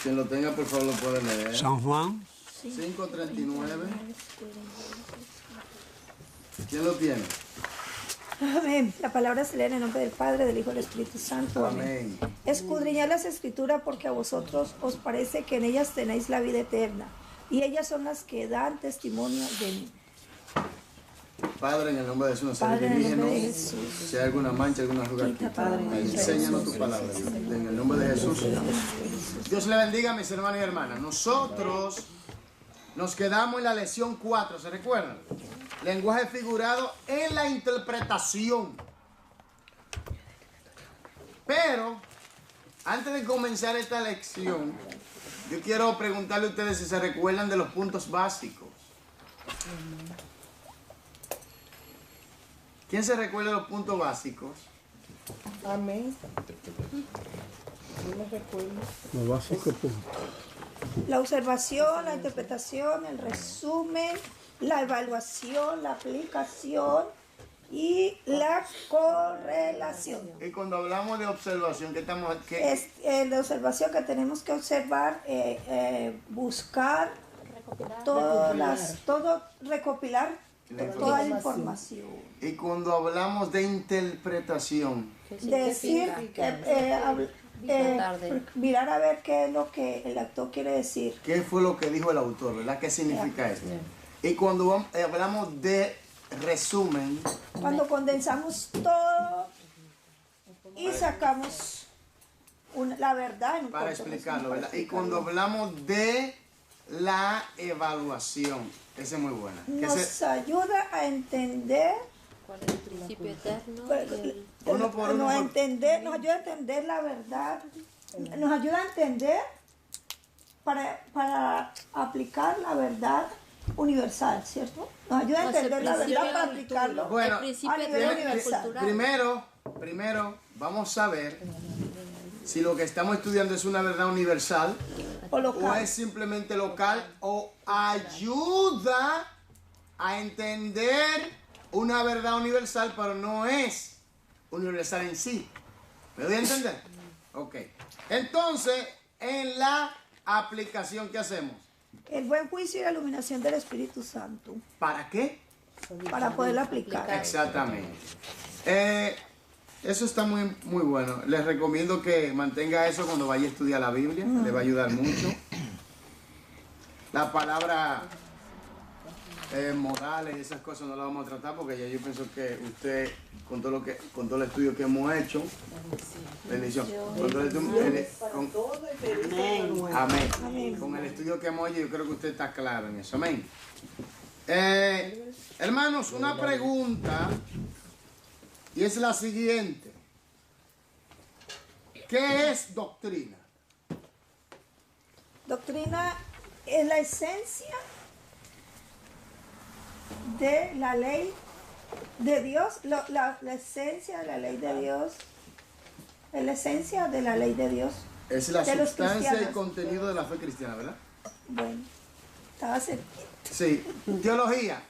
Quien lo tenga, por favor, lo puede leer. San Juan 5:39. ¿Quién lo tiene? Amén. La palabra se lee en el nombre del Padre, del Hijo y del Espíritu Santo. Amén. Escudriñad las Escrituras porque a vosotros os parece que en ellas tenéis la vida eterna, y ellas son las que dan testimonio de mí. Padre, en el nombre de Jesús, nos Padre, en el dirígenos. nombre de Jesús. Si hay alguna mancha, alguna arruga, Quita, Padre, enséñanos tu palabra, Dios. En el nombre de Jesús. Dios le bendiga, mis hermanos y hermanas. Nosotros nos quedamos en la lección 4, ¿se recuerdan? Lenguaje figurado en la interpretación. Pero, antes de comenzar esta lección, yo quiero preguntarle a ustedes si se recuerdan de los puntos básicos. ¿Quién se recuerda de los puntos básicos? Amén. Yo me recuerdo. lo básico punto. La observación, la interpretación, el resumen, la evaluación, la aplicación y la correlación. Y cuando hablamos de observación, ¿qué estamos aquí? Es la observación que tenemos que observar, buscar, recopilar toda la información. Y cuando hablamos de interpretación, Decir, mirar a ver qué es lo que el actor quiere decir. ¿qué fue lo que dijo el autor, verdad? ¿Qué significa esto? Y cuando hablamos de resumen, Cuando condensamos todo y sacamos la verdad en un para corto explicarlo, resumen, ¿verdad? para Y cuando hablamos de la evaluación, esa es muy buena. nos ayuda a entender, ¿Cuál es el principio eterno? Uno por uno, nos por- ayuda a entender la verdad, nos ayuda a entender para aplicar la verdad universal, ¿cierto? Nos ayuda a Pues el entender la principio verdad para del aplicarlo. Bueno, a el principio nivel eterno universal. cultural. Primero, vamos a ver si lo que estamos estudiando es una verdad universal O o local. es simplemente local o ayuda a entender una verdad universal, pero no es universal en sí. ¿Me doy a entender? Ok. Entonces, en la aplicación, ¿qué hacemos? El buen juicio y la iluminación del Espíritu Santo ¿Para qué? para poderla aplicar. Exactamente. Eso está muy, muy bueno. Les recomiendo que mantenga eso cuando vaya a estudiar la Biblia. Le va a ayudar mucho. La palabra modales y esas cosas no las vamos a tratar porque ya yo pienso que usted, con todo el estudio que hemos hecho, bendición. Con todo amén. Con el estudio que hemos hecho, yo creo que usted está claro en eso. Amén. Hermanos, una pregunta. Y es la siguiente. ¿Qué es doctrina? Doctrina es la esencia de la ley de Dios, la esencia de la ley de Dios, es la esencia de la ley de Dios. Es la De los sustancia y cristianos. contenido de la fe cristiana, ¿verdad? Bueno, estaba cerquita. Sí. Teología.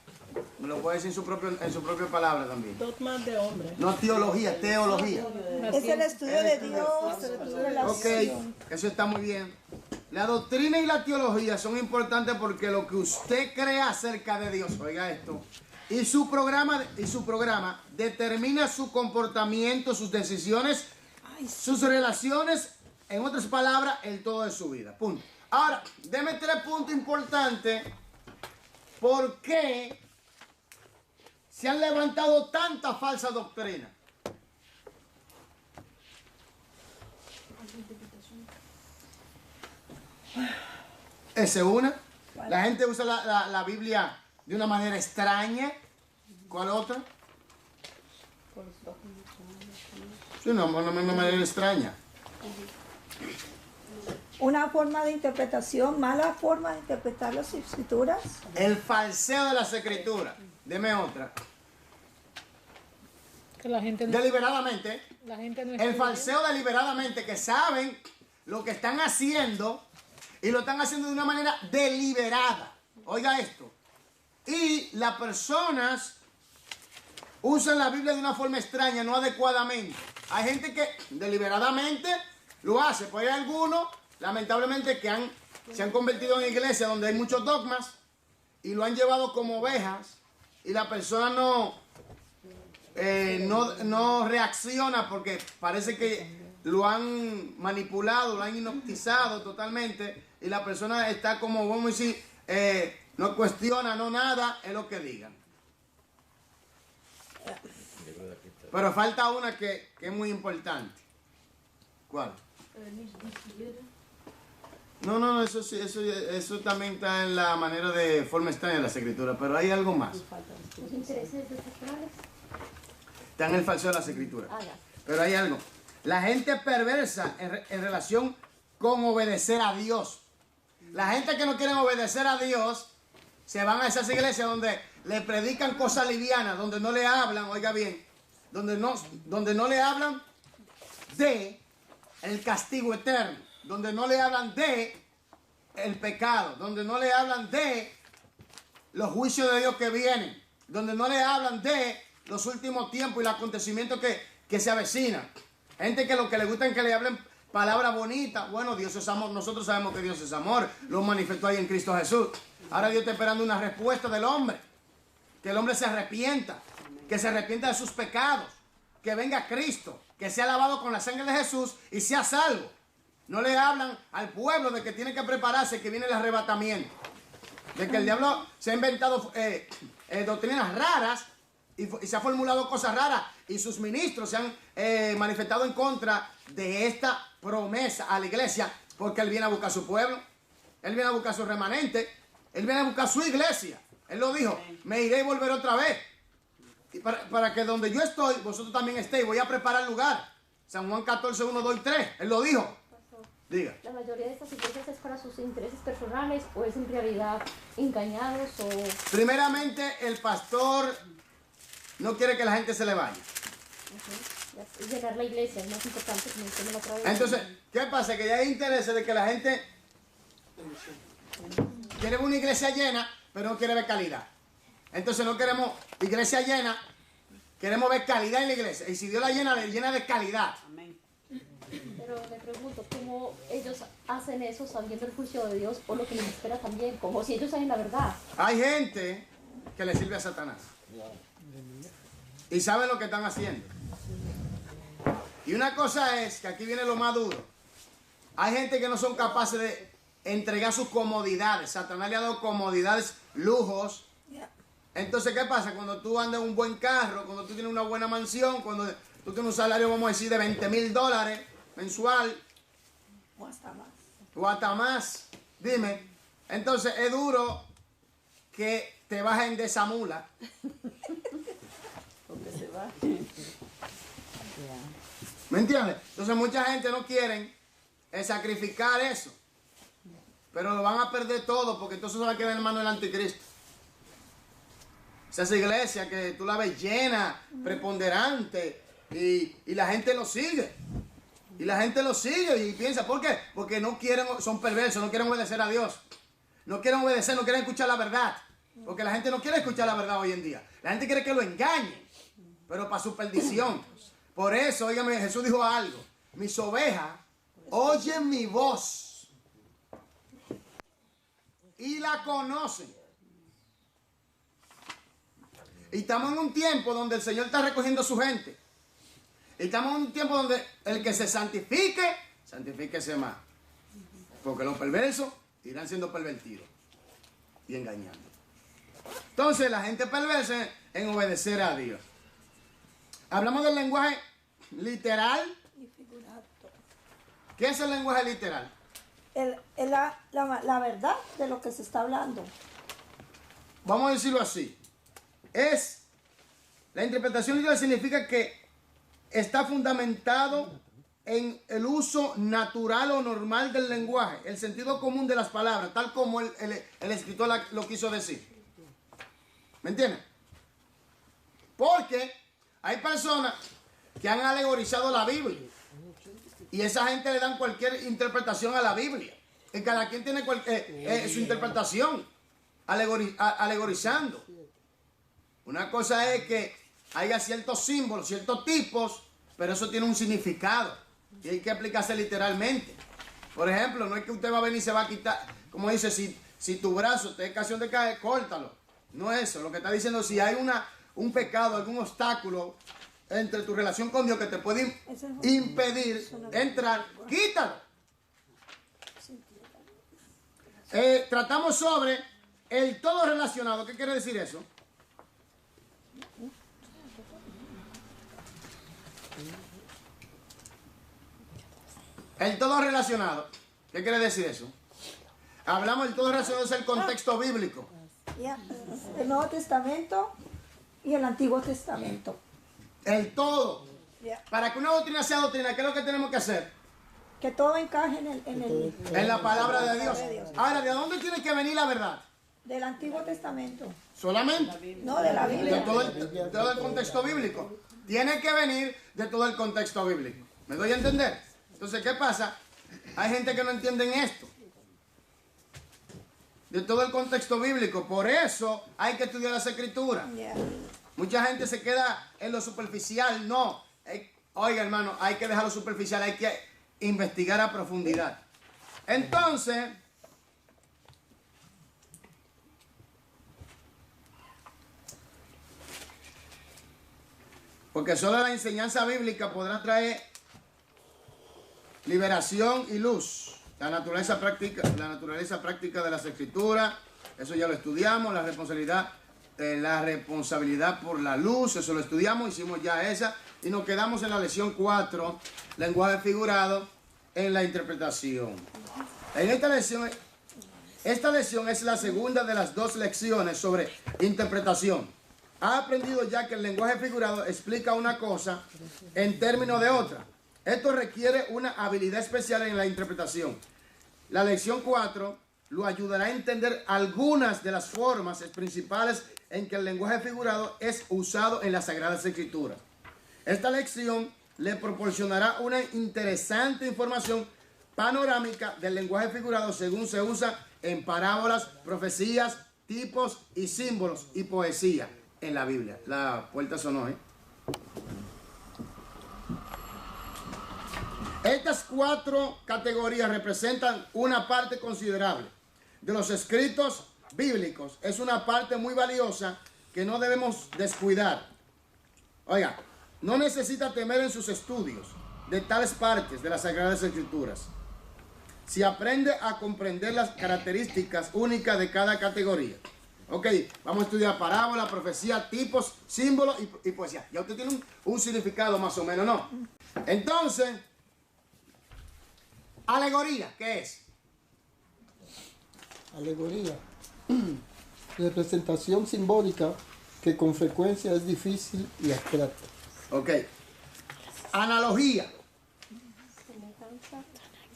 Me lo puede decir en su propia palabra también. Dogmas de hombres. No teología, teología. Es el estudio de estudio. Dios, el estudio de la Ok, acción. eso está muy bien. La doctrina y la teología son importantes porque lo que usted cree acerca de Dios, oiga esto, y su programa determina su comportamiento, sus decisiones, sus relaciones, en otras palabras, el todo de su vida. Punto. Ahora, deme 3 puntos importantes. ¿Por qué se han levantado tantas falsas doctrinas? Esa es una. La gente usa la Biblia de una manera extraña. ¿Cuál otra? Sí, una manera extraña. Una forma de interpretación, mala forma de interpretar las escrituras. El falseo de las escrituras. Deme otra. Que la gente no, Deliberadamente. la gente no El estudia. falseo deliberadamente, que saben lo que están haciendo y lo están haciendo de una manera deliberada. Oiga esto. Y las personas usan la Biblia de una forma extraña, no adecuadamente. Hay gente que deliberadamente lo hace. Pues hay algunos, lamentablemente, que se han convertido en iglesias donde hay muchos dogmas y lo han llevado como ovejas y la persona no reacciona porque parece que lo han manipulado, lo han hipnotizado totalmente y la persona está como, vamos a decir, no cuestiona, no nada, es lo que digan. Pero falta una que es muy importante. ¿Cuál? No, eso también está en la manera de forma extraña de las escrituras, pero hay algo más. Los intereses personales. Está en el falso de las escrituras. Pero hay algo. La gente perversa en relación con obedecer a Dios. La gente que no quiere obedecer a Dios se van a esas iglesias donde le predican cosas livianas, donde no le hablan, oiga bien, donde no le hablan de el castigo eterno, donde no le hablan de el pecado, donde no le hablan de los juicios de Dios que vienen, donde no le hablan de los últimos tiempos y los acontecimientos que se avecinan. Gente que lo que le gusta es que le hablen palabras bonitas. Bueno, Dios es amor, nosotros sabemos que Dios es amor, lo manifestó ahí en Cristo Jesús. Ahora Dios está esperando una respuesta del hombre, que el hombre se arrepienta, que se arrepienta de sus pecados, que venga Cristo, que sea lavado con la sangre de Jesús y sea salvo. No le hablan al pueblo de que tiene que prepararse, que viene el arrebatamiento, de que el diablo se ha inventado doctrinas raras y se ha formulado cosas raras y sus ministros se han manifestado en contra de esta promesa a la iglesia, porque él viene a buscar su pueblo, él viene a buscar su remanente, él viene a buscar su iglesia. Él lo dijo, me iré y volveré otra vez. Y para que donde yo estoy, vosotros también estéis. Voy a preparar lugar. San Juan 14, 1, 2 y 3. Él lo dijo. Diga. ¿La mayoría de estas iglesias es para sus intereses personales o es en realidad engañados o...? Primeramente, el pastor no quiere que la gente se le vaya. Llenar la iglesia es más importante, como usted me lo otra vez. Entonces, ¿qué pasa? Que ya hay interés de que la gente quiere una iglesia llena, pero no quiere ver calidad. Entonces no queremos iglesia llena, queremos ver calidad en la iglesia. Y si Dios la llena de calidad. Amén. Pero le pregunto, ¿cómo ellos hacen eso sabiendo el juicio de Dios o lo que les espera también? Como si ellos saben la verdad. Hay gente que le sirve a Satanás. Y saben lo que están haciendo. Y una cosa es, que aquí viene lo más duro. Hay gente que no son capaces de entregar sus comodidades. Satanás le ha dado comodidades, lujos. Entonces, ¿qué pasa? Cuando tú andas en un buen carro, cuando tú tienes una buena mansión, cuando tú tienes un salario, vamos a decir, de $20,000 mensual. O hasta más. O hasta más. Dime. Entonces, es duro que te bajen de esa mula. Porque se va. ¿Me entiendes? Entonces, mucha gente no quiere sacrificar eso. Pero lo van a perder todo porque entonces se va a quedar en manos del anticristo. Esa iglesia que tú la ves llena, preponderante, y la gente lo sigue. Y la gente lo sigue y piensa, ¿por qué? Porque no quieren, son perversos, no quieren obedecer a Dios. No quieren obedecer, no quieren escuchar la verdad. Porque la gente no quiere escuchar la verdad hoy en día. La gente quiere que lo engañen, pero para su perdición. Por eso, óigame, Jesús dijo algo. Mis ovejas oyen mi voz y la conocen. Y estamos en un tiempo donde el Señor está recogiendo a su gente. Y estamos en un tiempo donde el que se santifique, santifíquese más. Porque los perversos irán siendo pervertidos y engañando. Entonces la gente perversa en obedecer a Dios. Hablamos del lenguaje literal. Y figurado. ¿Qué es el lenguaje literal? La verdad de lo que se está hablando. Vamos a decirlo así. La interpretación literal significa que está fundamentado en el uso natural o normal del lenguaje, el sentido común de las palabras, tal como el escritor lo quiso decir. ¿Me entienden? Porque hay personas que han alegorizado la Biblia y esa gente le dan cualquier interpretación a la Biblia. Y cada quien tiene su interpretación alegorizando. Una cosa es que haya ciertos símbolos, ciertos tipos, pero eso tiene un significado y hay que aplicarse literalmente. Por ejemplo, no es que usted va a venir y se va a quitar, como dice, si tu brazo te es ocasión de caer, córtalo. No es eso. Lo que está diciendo, si hay un pecado, algún obstáculo entre tu relación con Dios que te puede impedir entrar, quítalo. Tratamos sobre el todo relacionado. ¿Qué quiere decir eso? El todo relacionado. ¿Qué quiere decir eso? Hablamos del todo relacionado, es el contexto bíblico. El Nuevo Testamento y el Antiguo Testamento. El todo. Para que una doctrina sea doctrina, ¿qué es lo que tenemos que hacer? Que todo encaje en la palabra de Dios. Ahora, ¿de dónde tiene que venir la verdad? Del Antiguo Testamento. Solamente. No, de la Biblia. De todo el contexto bíblico. Tiene que venir de todo el contexto bíblico. ¿Me doy a entender? Entonces, ¿qué pasa? Hay gente que no entiende esto. De todo el contexto bíblico. Por eso hay que estudiar las escrituras. Mucha gente se queda en lo superficial. No. Oiga, hermano, hay que dejar lo superficial. Hay que investigar a profundidad. Entonces, porque solo la enseñanza bíblica podrá traer liberación y luz. La naturaleza práctica de las escrituras, eso ya lo estudiamos. La responsabilidad por la luz, eso lo estudiamos, hicimos ya esa. Y nos quedamos en la lección 4, lenguaje figurado en la interpretación. En esta lección es la segunda de las 2 lecciones sobre interpretación. Ha aprendido ya que el lenguaje figurado explica una cosa en términos de otra. Esto requiere una habilidad especial en la interpretación. La lección 4 lo ayudará a entender algunas de las formas principales en que el lenguaje figurado es usado en las Sagradas Escrituras. Esta lección le proporcionará una interesante información panorámica del lenguaje figurado según se usa en parábolas, profecías, tipos y símbolos y poesía en la Biblia. La puerta sonó, ¿eh? Estas 4 categorías representan una parte considerable de los escritos bíblicos. Es una parte muy valiosa que no debemos descuidar. Oiga, no necesita temer en sus estudios de tales partes de las Sagradas Escrituras. Si aprende a comprender las características únicas de cada categoría. Ok, vamos a estudiar parábola, profecía, tipos, símbolos y poesía. Ya usted tiene un significado más o menos, ¿no? Entonces, alegoría, ¿qué es? Alegoría. Representación simbólica que con frecuencia es difícil y abstracta. Ok. Analogía.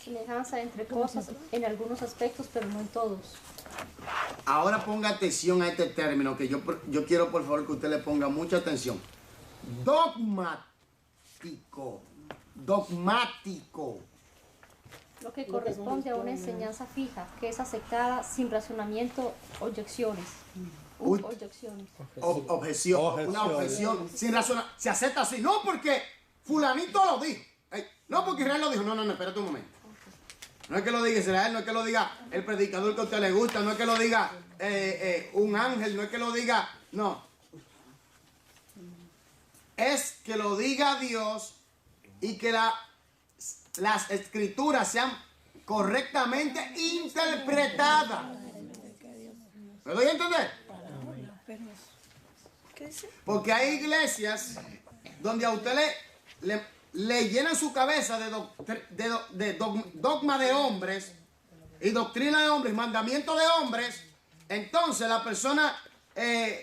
Semejanza entre cosas en algunos aspectos, pero no en todos. Ahora ponga atención a este término que yo quiero por favor que usted le ponga mucha atención. Dogmático. Dogmático. Lo que corresponde a una enseñanza fija, que es aceptada sin razonamiento, objeciones. Objeciones. Objeción. Una objeción sin razón. Se acepta así. No porque fulanito lo dijo. No porque Israel lo dijo. No, espérate un momento. No es que lo diga Israel, no es que lo diga el predicador que a usted le gusta, no es que lo diga un ángel, no es que lo diga, no. Es que lo diga Dios y que las escrituras sean correctamente interpretadas. ¿Me doy a entender? Porque hay iglesias donde a usted le llenan su cabeza de dogma de hombres y doctrina de hombres, mandamiento de hombres. Entonces la persona,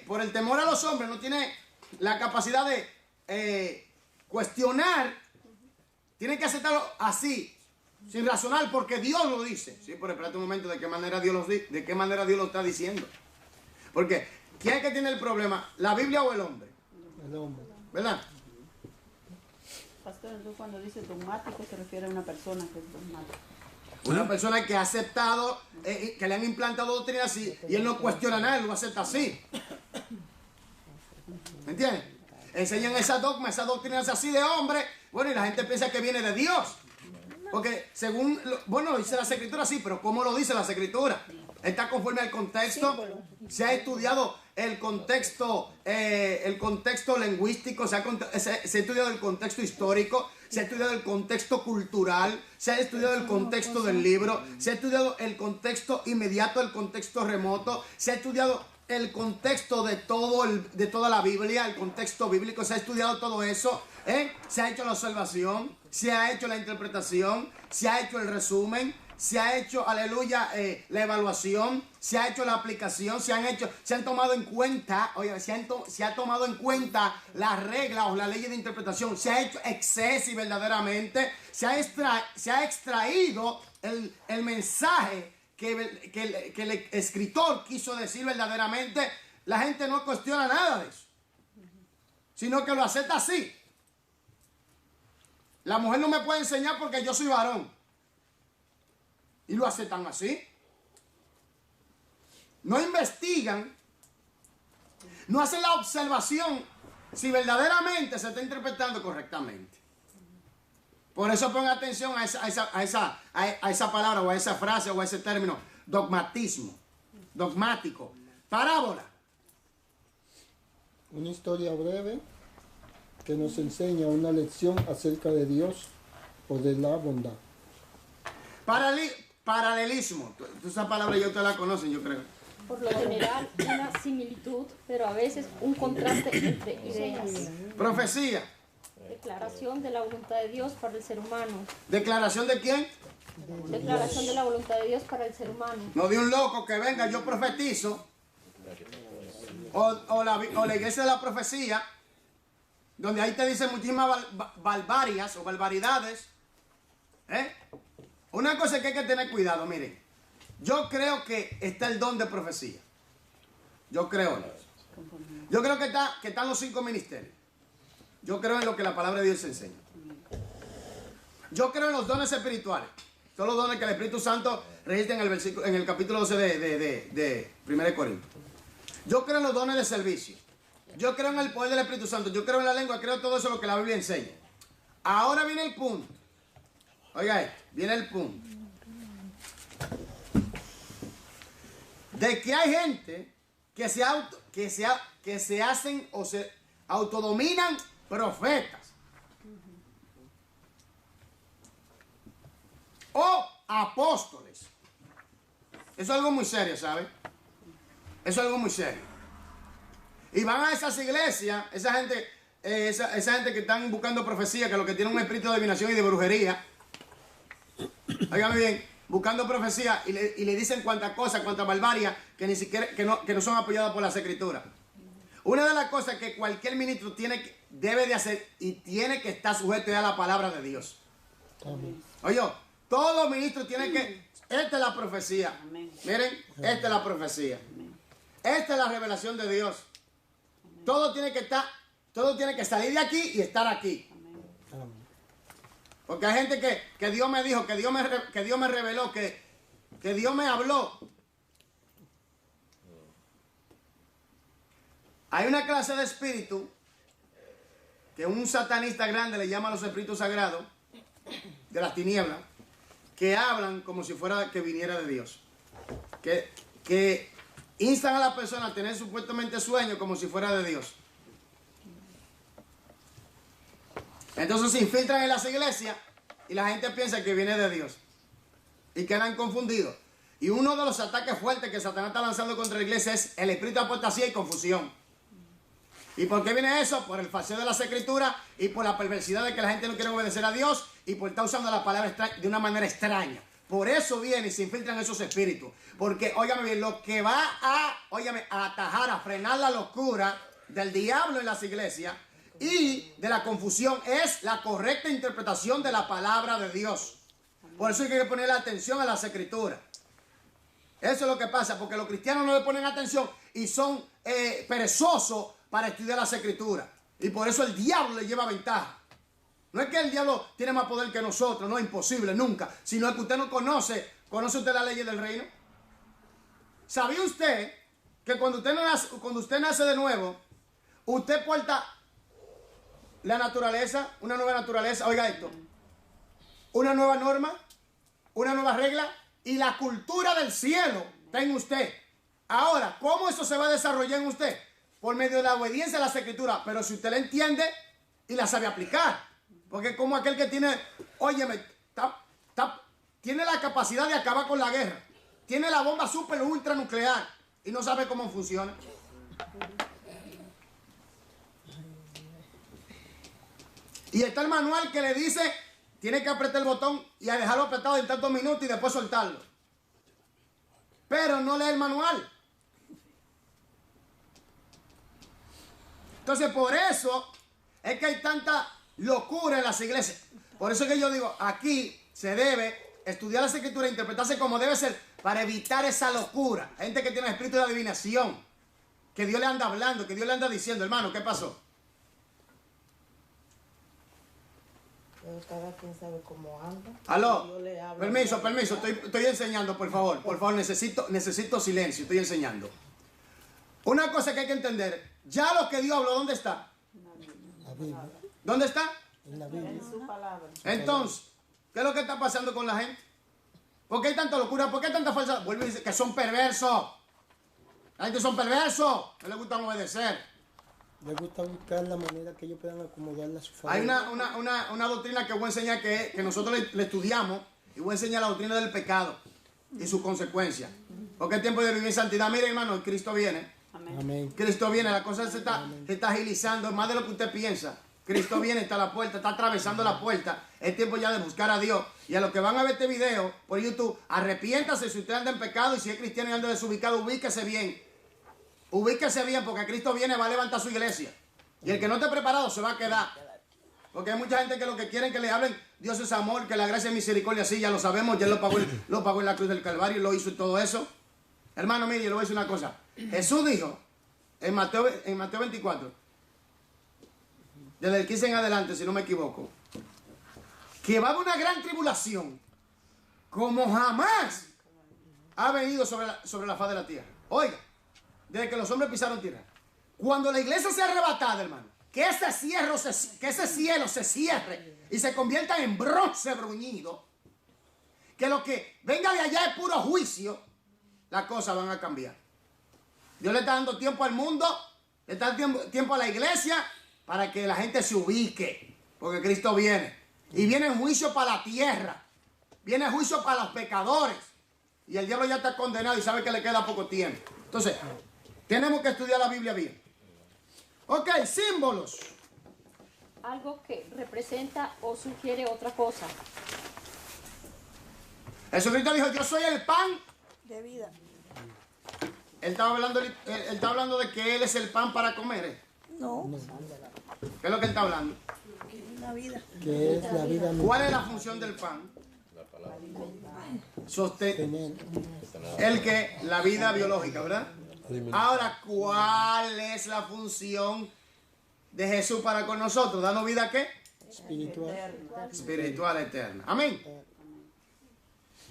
por el temor a los hombres, no tiene la capacidad de cuestionar. Tiene que aceptarlo así, sin razonar, porque Dios lo dice. Sí, pero espérate un momento, ¿de qué manera Dios lo está diciendo? Porque, ¿quién es que tiene el problema? ¿La Biblia o el hombre? El hombre. ¿Verdad? Pastor, entonces cuando dice dogmático se refiere a una persona que es dogmática. Una persona que ha aceptado, que le han implantado doctrina así, y él no cuestiona nada, él lo acepta así. ¿Me entiendes? Enseñan esa doctrinas así de hombre, bueno, y la gente piensa que viene de Dios. Porque según, bueno, lo dice las escrituras, sí, pero ¿cómo lo dice las escrituras? Está conforme al contexto. Se ha estudiado el contexto lingüístico, se ha estudiado el contexto histórico, se ha estudiado el contexto cultural, se ha estudiado el contexto del libro, se ha estudiado el contexto inmediato, el contexto remoto, se ha estudiado el contexto de toda la Biblia, el contexto bíblico, se ha estudiado todo eso, se ha hecho la observación, se ha hecho la interpretación, se ha hecho el resumen, se ha hecho, aleluya, la evaluación, se ha hecho la aplicación, se han tomado en cuenta, oiga, se ha tomado en cuenta las reglas o la ley de interpretación, se ha hecho exceso verdaderamente, se ha extraído el mensaje que el escritor quiso decir verdaderamente. La gente no cuestiona nada de eso, sino que lo acepta así. La mujer no me puede enseñar porque yo soy varón. Y lo aceptan así. No investigan, no hacen la observación si verdaderamente se está interpretando correctamente. Por eso pongan atención a esa palabra o a esa frase o a ese término, dogmatismo, dogmático, parábola. Una historia breve que nos enseña una lección acerca de Dios o de la bondad. Paralelismo. Esa palabra ya ustedes la conocen, yo creo. Por lo general, una similitud, pero a veces un contraste entre ideas. Profecía. Declaración de la voluntad de Dios para el ser humano. ¿Declaración de quién? Declaración de la voluntad de Dios para el ser humano. No de un loco que venga, yo profetizo. O la iglesia de la profecía, donde ahí te dicen muchísimas barbarias o barbaridades. Una cosa que hay que tener cuidado, miren. Yo creo que está el don de profecía. Yo creo en eso. Yo creo que están los 5 ministerios. Yo creo en lo que la palabra de Dios enseña. Yo creo en los dones espirituales. Son los dones que el Espíritu Santo registra en el capítulo 12 de 1 Corintios. Yo creo en los dones de servicio. Yo creo en el poder del Espíritu Santo. Yo creo en la lengua. Creo en todo eso lo que la Biblia enseña. Ahora viene el punto. Oiga esto. Viene el punto. De que hay gente que se hacen o se autodominan profetas o apóstoles. Eso es algo muy serio, ¿sabe? Eso es algo muy serio. Y van a esas iglesias, esa gente que están buscando profecía, que lo que tiene un espíritu de adivinación y de brujería. Óigame bien, buscando profecía y le dicen cuantas cosas, cuantas barbarias que ni siquiera que no son apoyadas por las escrituras. Una de las cosas que cualquier ministro debe de hacer y tiene que estar sujeto es a la palabra de Dios. Amén. Oye, todo ministro tiene que... Esta es la profecía. Amén. Miren, esta es la profecía. Esta es la revelación de Dios. Todo tiene que salir de aquí y estar aquí. Amén. Porque hay gente que Dios me dijo, que Dios me reveló, que Dios me habló. Hay una clase de espíritu que un satanista grande le llama a los espíritus sagrados de las tinieblas, que hablan como si fuera que viniera de Dios. Que instan a la persona a tener supuestamente sueños como si fuera de Dios. Entonces se infiltran en las iglesias y la gente piensa que viene de Dios. Y quedan confundidos. Y uno de los ataques fuertes que Satanás está lanzando contra la iglesia es el espíritu de apostasía y confusión. ¿Y por qué viene eso? Por el falseo de las escrituras y por la perversidad de que la gente no quiere obedecer a Dios y por estar usando la palabra de una manera extraña. Por eso viene y se infiltran esos espíritus. Porque, óigame bien, lo que va a atajar, a frenar la locura del diablo en las iglesias y de la confusión es la correcta interpretación de la palabra de Dios. Por eso hay que ponerle atención a las escrituras. Eso es lo que pasa, porque los cristianos no le ponen atención y son perezosos para estudiar las escrituras. Y por eso el diablo le lleva ventaja. No es que el diablo tiene más poder que nosotros, no es imposible, nunca. Sino que usted no conoce usted las leyes del reino. ¿Sabía usted que cuando usted nace de nuevo, usted porta la naturaleza, una nueva naturaleza? Oiga esto. una nueva norma, una nueva regla y la cultura del cielo está en usted. Ahora, ¿cómo eso se va a desarrollar en usted? Por medio de la obediencia a las escrituras, pero si usted la entiende y la sabe aplicar. Porque como aquel que tiene, óyeme, tiene la capacidad de acabar con la guerra, tiene la bomba super ultra nuclear y no sabe cómo funciona. Y está el manual que le dice, tiene que apretar el botón y a dejarlo apretado en tantos minutos y después soltarlo. Pero no lee el manual. Entonces por eso es que hay tanta locura en las iglesias. Por eso es que yo digo, aquí se debe estudiar las escrituras e interpretarse como debe ser para evitar esa locura. Gente que tiene el espíritu de adivinación, que Dios le anda hablando, que Dios le anda diciendo, hermano, ¿qué pasó? Cada quien sabe cómo anda. Aló, Yo le hablo. permiso, estoy enseñando, por favor, necesito silencio, estoy enseñando. Una cosa que hay que entender, ya lo que Dios habló, ¿dónde está? La Biblia. ¿Dónde está? En la Biblia. En su palabra. Entonces, ¿qué es lo que está pasando con la gente? ¿Por qué hay tanta locura? ¿Por qué hay tanta falsa? Vuelve y dice que son perversos. La gente son perversos, no les gusta obedecer. Les gusta buscar la manera que ellos puedan acomodarla a su favor. Hay una doctrina que voy a enseñar que nosotros le estudiamos y voy a enseñar la doctrina del pecado y sus consecuencias. Porque es tiempo de vivir en santidad. Mire, hermano, Cristo viene. Amén. Cristo viene, la cosa se está agilizando, es más de lo que usted piensa. Cristo viene, está a la puerta, está atravesando la puerta. Es tiempo ya de buscar a Dios. Y a los que van a ver este video por YouTube, arrepiéntase si usted anda en pecado y si es cristiano y anda desubicado, ubíquese bien. Ubíquese bien porque Cristo viene, va a levantar su iglesia. Y el que no esté preparado se va a quedar. Porque hay mucha gente que lo que quieren que le hablen, Dios es amor, que la gracia es misericordia, sí, ya lo sabemos, ya lo pagó en la cruz del Calvario, lo hizo y todo eso. Hermano, mire, le voy a decir una cosa. Jesús dijo en Mateo 24, desde el 15 en adelante, si no me equivoco, que va a haber una gran tribulación como jamás ha venido sobre la faz de la tierra. Oiga, desde que los hombres pisaron tierra. Cuando la iglesia sea arrebatada, hermano, que ese cielo se cierre y se convierta en bronce bruñido, que lo que venga de allá es puro juicio, las cosas van a cambiar. Dios le está dando tiempo al mundo, le está dando tiempo a la iglesia para que la gente se ubique, porque Cristo viene. Y viene el juicio para la tierra, viene el juicio para los pecadores. Y el diablo ya está condenado y sabe que le queda poco tiempo. Entonces, tenemos que estudiar la Biblia bien. Ok, símbolos. Algo que representa o sugiere otra cosa. Jesucristo dijo, yo soy el pan De vida. Él estaba hablando de que Él es el pan para comer. No, ¿Qué es lo que Él está hablando? una vida. Que es la vida ¿Cuál es la función del pan? tener. La vida biológica, ¿verdad? Ahora, ¿cuál es la función de Jesús para con nosotros? ¿Darnos vida qué? Espiritual. Espiritual eterna. Amén.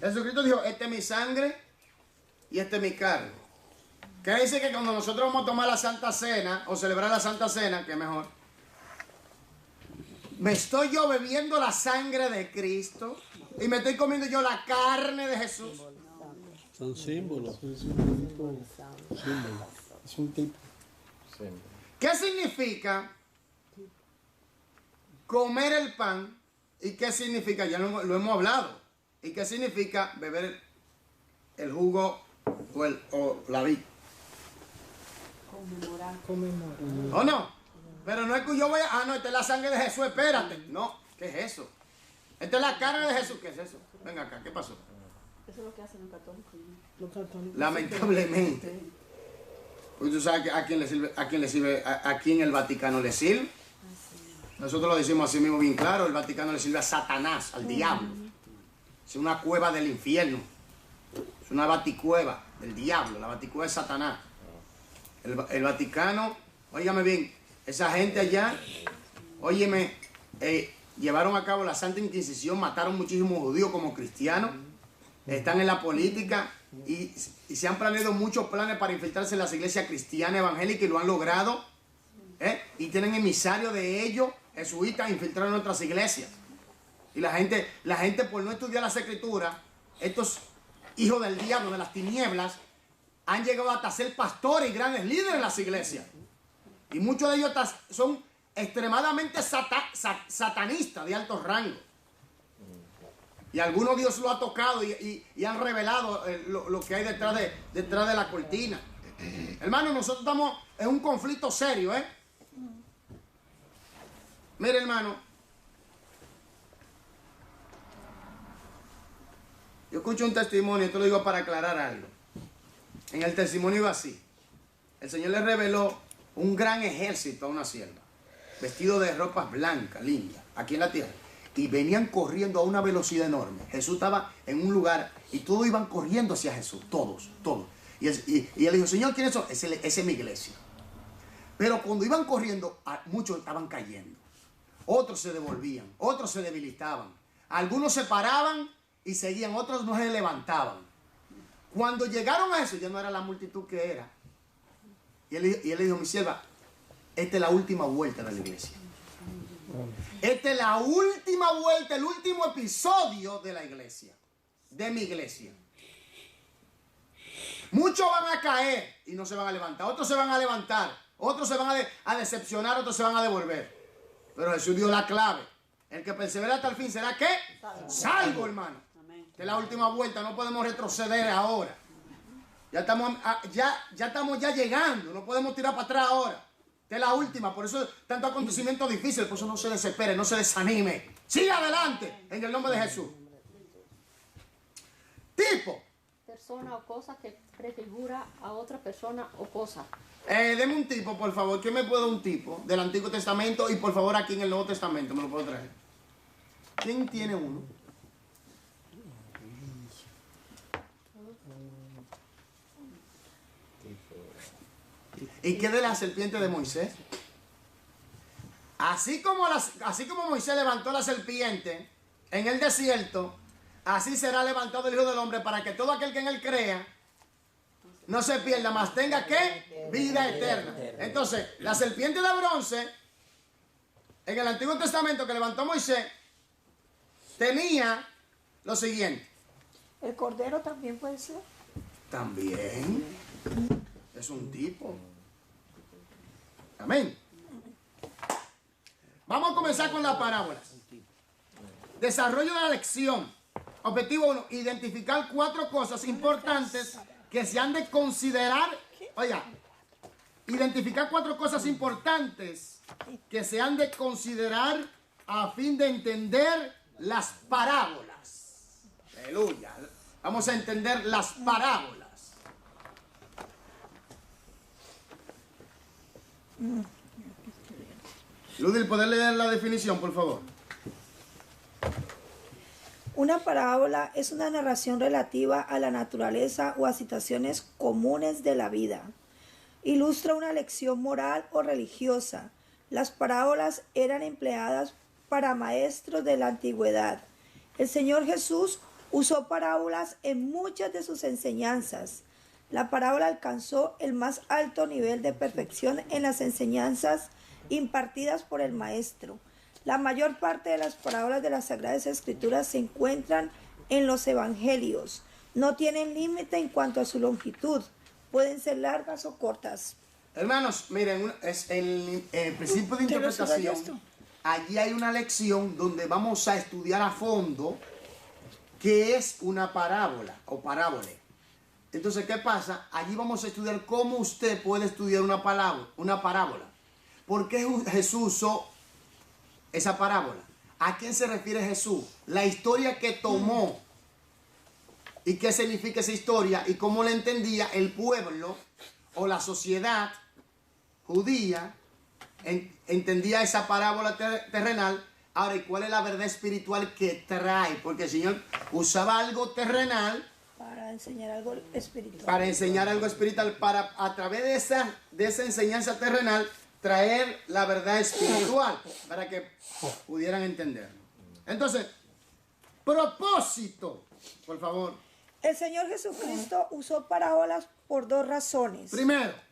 Jesucristo dijo, esta es mi sangre y esta es mi carne. ¿Qué dice? Que cuando nosotros vamos a tomar la Santa Cena o celebrar la Santa Cena, que mejor, me estoy yo bebiendo la sangre de Cristo y me estoy comiendo yo la carne de Jesús. Son símbolos. Es un tipo. ¿Qué significa comer el pan? ¿Y qué significa? Ya lo hemos hablado. ¿Y qué significa beber el jugo o la vid? Conmemorar. ¿O no? Pero no es que yo voy a... no, esta es la sangre de Jesús, espérate. No, ¿qué es eso? Esta es la carne de Jesús. ¿Qué es eso? Venga acá, ¿qué pasó? Eso es lo que hacen los católicos. ¿no? Los católicos. Lamentablemente. Pues tú sabes a quién le sirve, a quién el Vaticano le sirve. Nosotros lo decimos así mismo bien claro, el Vaticano le sirve a Satanás, al diablo. Es una cueva del infierno. Es una baticueva del diablo, la baticueva de Satanás. El Vaticano, óigame bien, esa gente allá, óyeme, llevaron a cabo la Santa Inquisición, mataron muchísimos judíos como cristianos, están en la política y se han planeado muchos planes para infiltrarse en las iglesias cristianas evangélicas y lo han logrado. Y tienen emisarios de ellos, jesuitas, infiltrados en otras iglesias. Y la gente por no estudiar las escrituras, estos hijos del diablo, de las tinieblas, han llegado hasta ser pastores y grandes líderes en las iglesias. Y muchos de ellos son extremadamente satanistas de alto rango. Y algunos Dios lo ha tocado y han revelado lo que hay detrás de la cortina. Hermano, nosotros estamos en un conflicto serio, ¿eh? Mire, hermano. Yo escucho un testimonio, esto lo digo para aclarar algo. En el testimonio iba así. El Señor le reveló un gran ejército a una sierva, vestido de ropas blancas, limpias, aquí en la tierra. Y venían corriendo a una velocidad enorme. Jesús estaba en un lugar y todos iban corriendo hacia Jesús, todos. Y él dijo, Señor, ¿quiénes son? Esa es mi iglesia. Pero cuando iban corriendo, muchos estaban cayendo. Otros se devolvían, otros se debilitaban. Algunos se paraban y seguían, otros no se levantaban. Cuando llegaron a eso, ya no era la multitud que era. Y él le dijo, mi sierva, esta es la última vuelta de la iglesia. Esta es la última vuelta, el último episodio de la iglesia, de mi iglesia. Muchos van a caer y no se van a levantar. Otros se van a levantar. Otros se van a decepcionar. Otros se van a devolver. Pero Jesús dio la clave. El que persevera hasta el fin será ¿qué? Salvo, hermano. Esta es la última vuelta. No podemos retroceder ahora. Ya estamos llegando. No podemos tirar para atrás ahora. Esta es la última. Por eso tanto acontecimiento difícil. Por eso no se desespere, no se desanime. Siga adelante en el nombre de Jesús. Tipo. Persona o cosa que prefigura a otra persona o cosa. Deme un tipo, por favor. ¿Quién me puede dar un tipo del Antiguo Testamento? Y por favor aquí en el Nuevo Testamento me lo puedo traer. ¿Quién tiene uno? ¿Y qué de la serpiente de Moisés? Así como Moisés levantó la serpiente en el desierto, así será levantado el Hijo del Hombre para que todo aquel que en él crea no se pierda, mas tenga ¿qué? Vida eterna. Entonces, la serpiente de bronce en el Antiguo Testamento que levantó Moisés tenía lo siguiente. ¿El cordero también puede ser? También es un tipo. Amén. Vamos a comenzar con las parábolas. Desarrollo de la lección. Objetivo 1. Identificar 4 cosas importantes que se han de considerar. Oiga, identificar 4 cosas importantes que se han de considerar a fin de entender las parábolas. Aleluya. Vamos a entender las parábolas. Ludil, ¿poder leer la definición, por favor? Una parábola es una narración relativa a la naturaleza o a situaciones comunes de la vida. Ilustra una lección moral o religiosa. Las parábolas eran empleadas para maestros de la antigüedad. El Señor Jesús usó parábolas en muchas de sus enseñanzas. La parábola alcanzó el más alto nivel de perfección en las enseñanzas impartidas por el Maestro. La mayor parte de las parábolas de las Sagradas Escrituras se encuentran en los Evangelios. No tienen límite en cuanto a su longitud. Pueden ser largas o cortas. Hermanos, miren, es el principio de interpretación. Allí hay una lección donde vamos a estudiar a fondo qué es una parábola o parábola. Entonces, ¿qué pasa? Allí vamos a estudiar cómo usted puede estudiar una parábola. ¿Por qué Jesús usó esa parábola? ¿A quién se refiere Jesús? La historia que tomó y qué significa esa historia y cómo la entendía el pueblo o la sociedad judía entendía esa parábola terrenal. Ahora, ¿y cuál es la verdad espiritual que trae? Porque el Señor usaba algo terrenal para enseñar algo espiritual. Para enseñar algo espiritual, para a través de esa enseñanza terrenal traer la verdad espiritual para que pudieran entenderlo. Entonces, propósito, por favor. El Señor Jesucristo usó parábolas por 2 razones.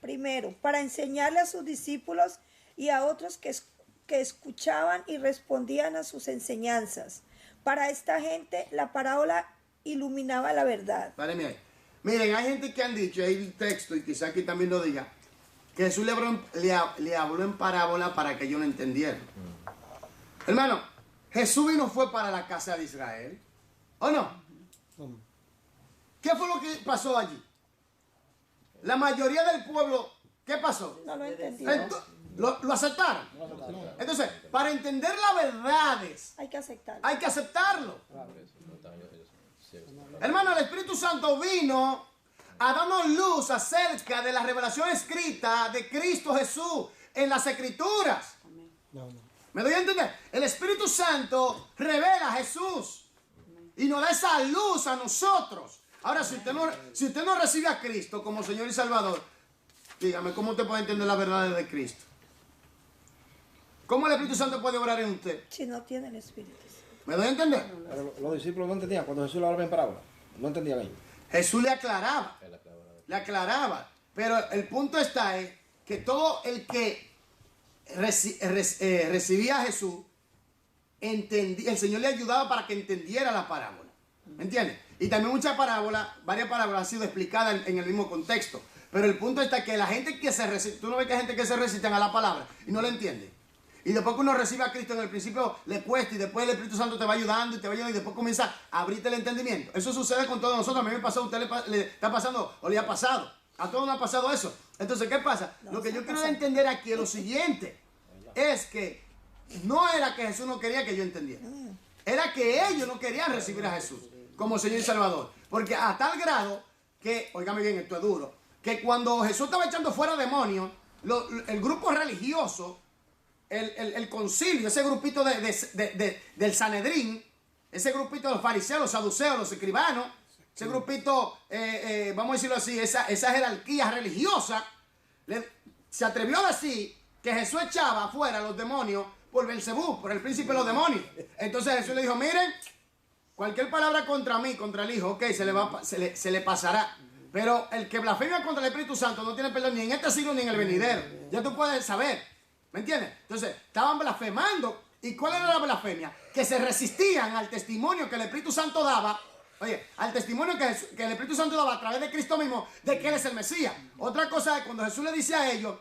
Primero, para enseñarle a sus discípulos y a otros que escuchaban y respondían a sus enseñanzas. Para esta gente, la parábola iluminaba la verdad. Párenme ahí. Miren, hay gente que han dicho, hay un texto, y quizá aquí también lo diga, que Jesús le habló en parábola para que yo lo entendiera. Hermano, Jesús vino fue para la casa de Israel, ¿o no? ¿Qué fue lo que pasó allí? La mayoría del pueblo, ¿qué pasó? No lo entendió. Lo aceptaron. Entonces, para entender las verdades, Hay que aceptarlo. hay que aceptarlo. Hermano, el Espíritu Santo vino a darnos luz acerca de la revelación escrita de Cristo Jesús en las Escrituras. ¿Me doy a entender? El Espíritu Santo revela a Jesús y nos da esa luz a nosotros. Ahora, si usted no recibe a Cristo como Señor y Salvador, dígame, ¿cómo usted puede entender la verdad de Cristo? ¿Cómo el Espíritu Santo puede obrar en usted? Si no tiene el Espíritu. ¿Me doy a entender? Pero los discípulos no entendían cuando Jesús le hablaba en parábola. No entendían ellos. Jesús le aclaraba. Le aclaraba. Pero el punto está es que todo el que recibía a Jesús, el Señor le ayudaba para que entendiera la parábola. ¿Me entiendes? Y también varias parábolas han sido explicadas en el mismo contexto. Pero el punto está que la gente que se resiste, tú no ves que hay gente que se resisten a la palabra y no la entiende. Y después que uno recibe a Cristo, en el principio le cuesta y después el Espíritu Santo te va ayudando y te va ayudando y después comienza a abrirte el entendimiento. Eso sucede con todos nosotros. A mí me pasó, a usted le está pasando o le ha pasado. A todos nos ha pasado eso. Entonces, ¿qué pasa? Lo que yo quiero entender aquí es lo siguiente. Es que no era que Jesús no quería que yo entendiera. Era que ellos no querían recibir a Jesús como Señor y Salvador. Porque a tal grado que, óigame bien, esto es duro, que cuando Jesús estaba echando fuera demonios, el grupo religioso, el concilio, ese grupito del Sanedrín, ese grupito de los fariseos, los saduceos, los escribanos, ese grupito, vamos a decirlo así, esa jerarquía religiosa, se atrevió a decir que Jesús echaba afuera a los demonios por Belcebú, por el príncipe de los demonios. Entonces Jesús le dijo, miren, cualquier palabra contra mí, contra el Hijo, ok, se le pasará. Pero el que blasfema contra el Espíritu Santo no tiene perdón ni en este siglo ni en el venidero. Ya tú puedes saber. ¿Me entiendes? Entonces, estaban blasfemando. ¿Y cuál era la blasfemia? Que se resistían al testimonio que el Espíritu Santo daba. Oye, al testimonio que el Espíritu Santo daba a través de Cristo mismo, de que Él es el Mesías. Otra cosa es cuando Jesús le dice a ellos,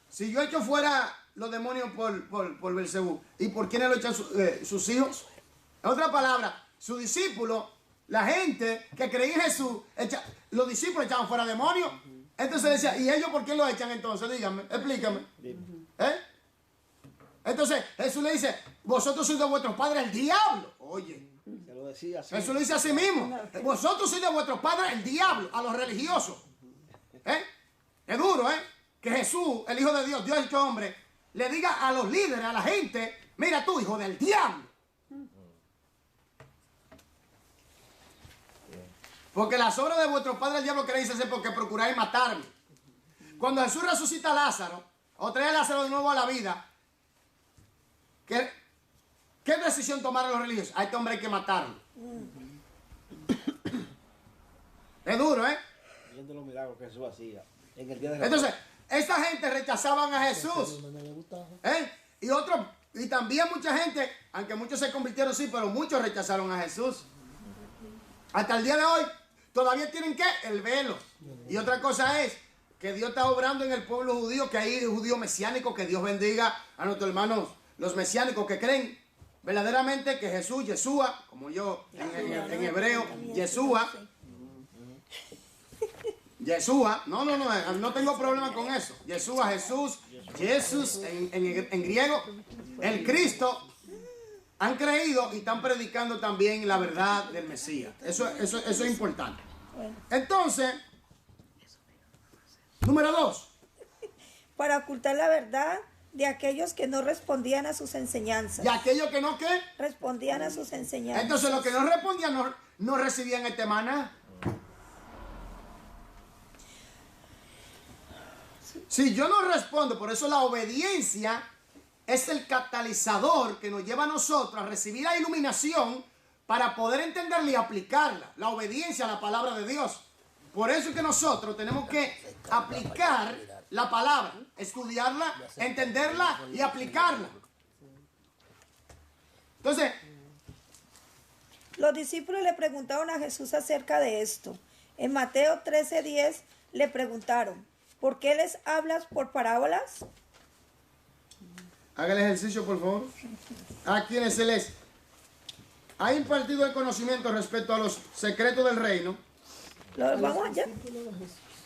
si yo echo fuera los demonios por Belcebú, ¿y por quiénes lo echan sus hijos? En otra palabra, sus discípulos, la gente que creía en Jesús, los discípulos echaban fuera demonios. Entonces decía, ¿y ellos por qué lo echan entonces? Díganme, explícame. Entonces Jesús le dice, vosotros sois de vuestros padres el diablo. Oye, lo decía así. Jesús lo dice a sí mismo. Vosotros sois de vuestros padres el diablo, a los religiosos. Es duro, que Jesús, el Hijo de Dios, Dios hecho hombre, le diga a los líderes, a la gente, mira tú, hijo del diablo. Porque las obras de vuestro padre el diablo queréis hacer porque procuráis matarme. Cuando Jesús resucita a Lázaro, o trae a Lázaro de nuevo a la vida, ¿qué decisión tomaron los religiosos? A este hombre hay que matarlo. Es duro, Viendo los milagros que Jesús hacía en el día de Entonces, esta gente rechazaban a Jesús. Y también mucha gente, aunque muchos se convirtieron, sí, pero muchos rechazaron a Jesús. Hasta el día de hoy, todavía tienen que el velo. Y otra cosa es que Dios está obrando en el pueblo judío, que hay judíos mesiánicos, que Dios bendiga a nuestros hermanos, los mesiánicos que creen verdaderamente que Jesús, Yeshua, como yo en hebreo, Yeshua, no tengo problema con eso. Yeshua, Jesús, Jesús en griego, el Cristo, han creído y están predicando también la verdad del Mesías. Eso es importante. Entonces, número 2. Para ocultar la verdad de aquellos que no respondían a sus enseñanzas. ¿Y aquellos que no qué? Respondían a sus enseñanzas. Entonces los que no respondían no recibían este maná. Si yo no respondo, por eso la obediencia es el catalizador que nos lleva a nosotros a recibir la iluminación para poder entenderla y aplicarla. La obediencia a la palabra de Dios. Por eso es que nosotros tenemos que aplicar la palabra, estudiarla, entenderla y aplicarla. Entonces, Los discípulos le preguntaron a Jesús acerca de esto. En Mateo 13:10 le preguntaron, ¿por qué les hablas por parábolas? Haga el ejercicio, por favor. A quienes se les ha impartido el conocimiento respecto a los secretos del reino. Vamos allá.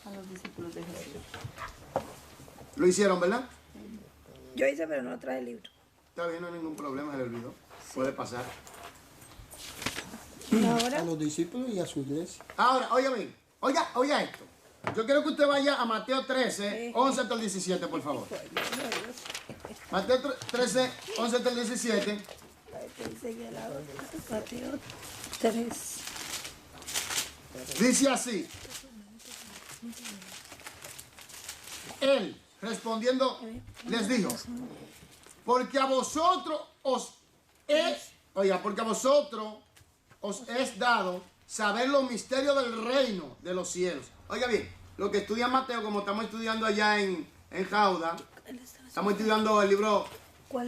A los discípulos de Jesús. Lo hicieron, ¿verdad? Yo hice, pero no traje el libro. Está bien, no hay ningún problema, se le olvidó. Puede pasar. Ahora, A los discípulos y a su iglesia. Ahora, oiga esto. Yo quiero que usted vaya a Mateo 13, 11 hasta el 17, por favor. Mateo 13, 11 hasta el 17. Mateo 3. Dice así. Él, respondiendo, les dijo, porque a vosotros os es dado saber los misterios del reino de los cielos. Oiga bien, lo que estudia Mateo, como estamos estudiando allá en Jauda, estamos estudiando el libro por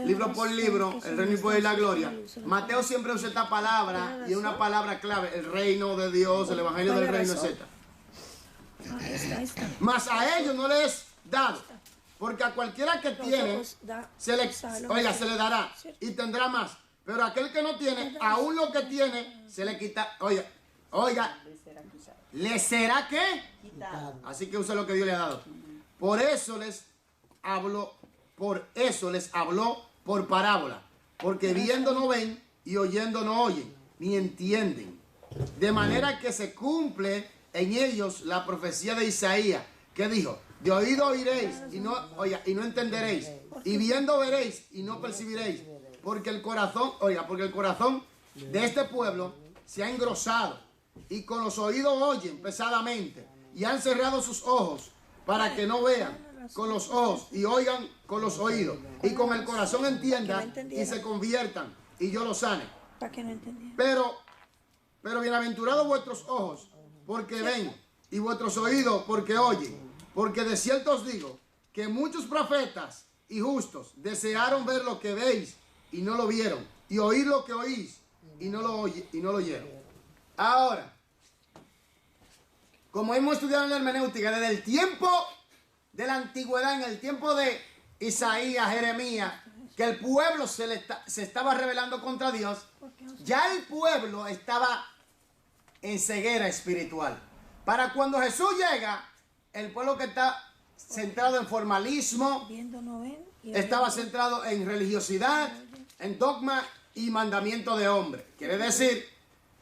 libro, el reino y poder y la gloria. Mateo siempre usa esta palabra y es una palabra clave, el reino de Dios, el evangelio del reino, etc. Mas a ellos no les es dado, porque a cualquiera que tiene, se le dará y tendrá más. Pero aquel que no tiene, aún lo que tiene, se le quita. Oiga, ¿le será qué? Así que usa lo que Dios le ha dado. Por eso les habló por parábola, porque viendo no ven y oyendo no oyen, ni entienden. De manera que se cumple en ellos la profecía de Isaías, que dijo, de oído oiréis y no entenderéis, y viendo veréis y no percibiréis, porque el corazón de este pueblo se ha engrosado, y con los oídos oyen pesadamente, y han cerrado sus ojos, para que no vean con los ojos, y oigan con los oídos, y con el corazón entiendan, y se conviertan, y yo los sane. Para que no entendieran. Pero bienaventurados vuestros ojos, porque ven, y vuestros oídos, porque oyen. Porque de cierto os digo, que muchos profetas y justos desearon ver lo que veis, y no lo vieron, y oír lo que oís, y no lo oyeron. Ahora, como hemos estudiado en la hermenéutica, desde el tiempo de la antigüedad, en el tiempo de Isaías, Jeremías, que el pueblo se estaba rebelando contra Dios, ya el pueblo estaba en ceguera espiritual. Para cuando Jesús llega, el pueblo que está centrado en formalismo, estaba centrado en religiosidad, en dogma y mandamiento de hombre. Quiere decir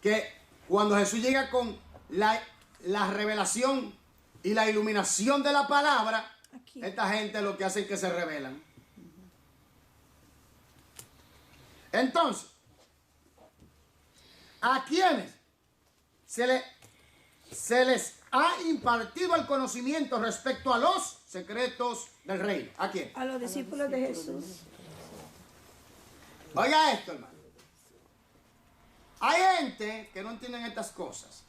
que cuando Jesús llega con la revelación y la iluminación de la palabra, esta gente lo que hace es que se rebelan. Entonces, ¿a quiénes se les ha impartido el conocimiento respecto a los secretos del reino? ¿A quién? A los discípulos de Jesús. Oiga esto, hermano. Hay gente que no entienden estas cosas.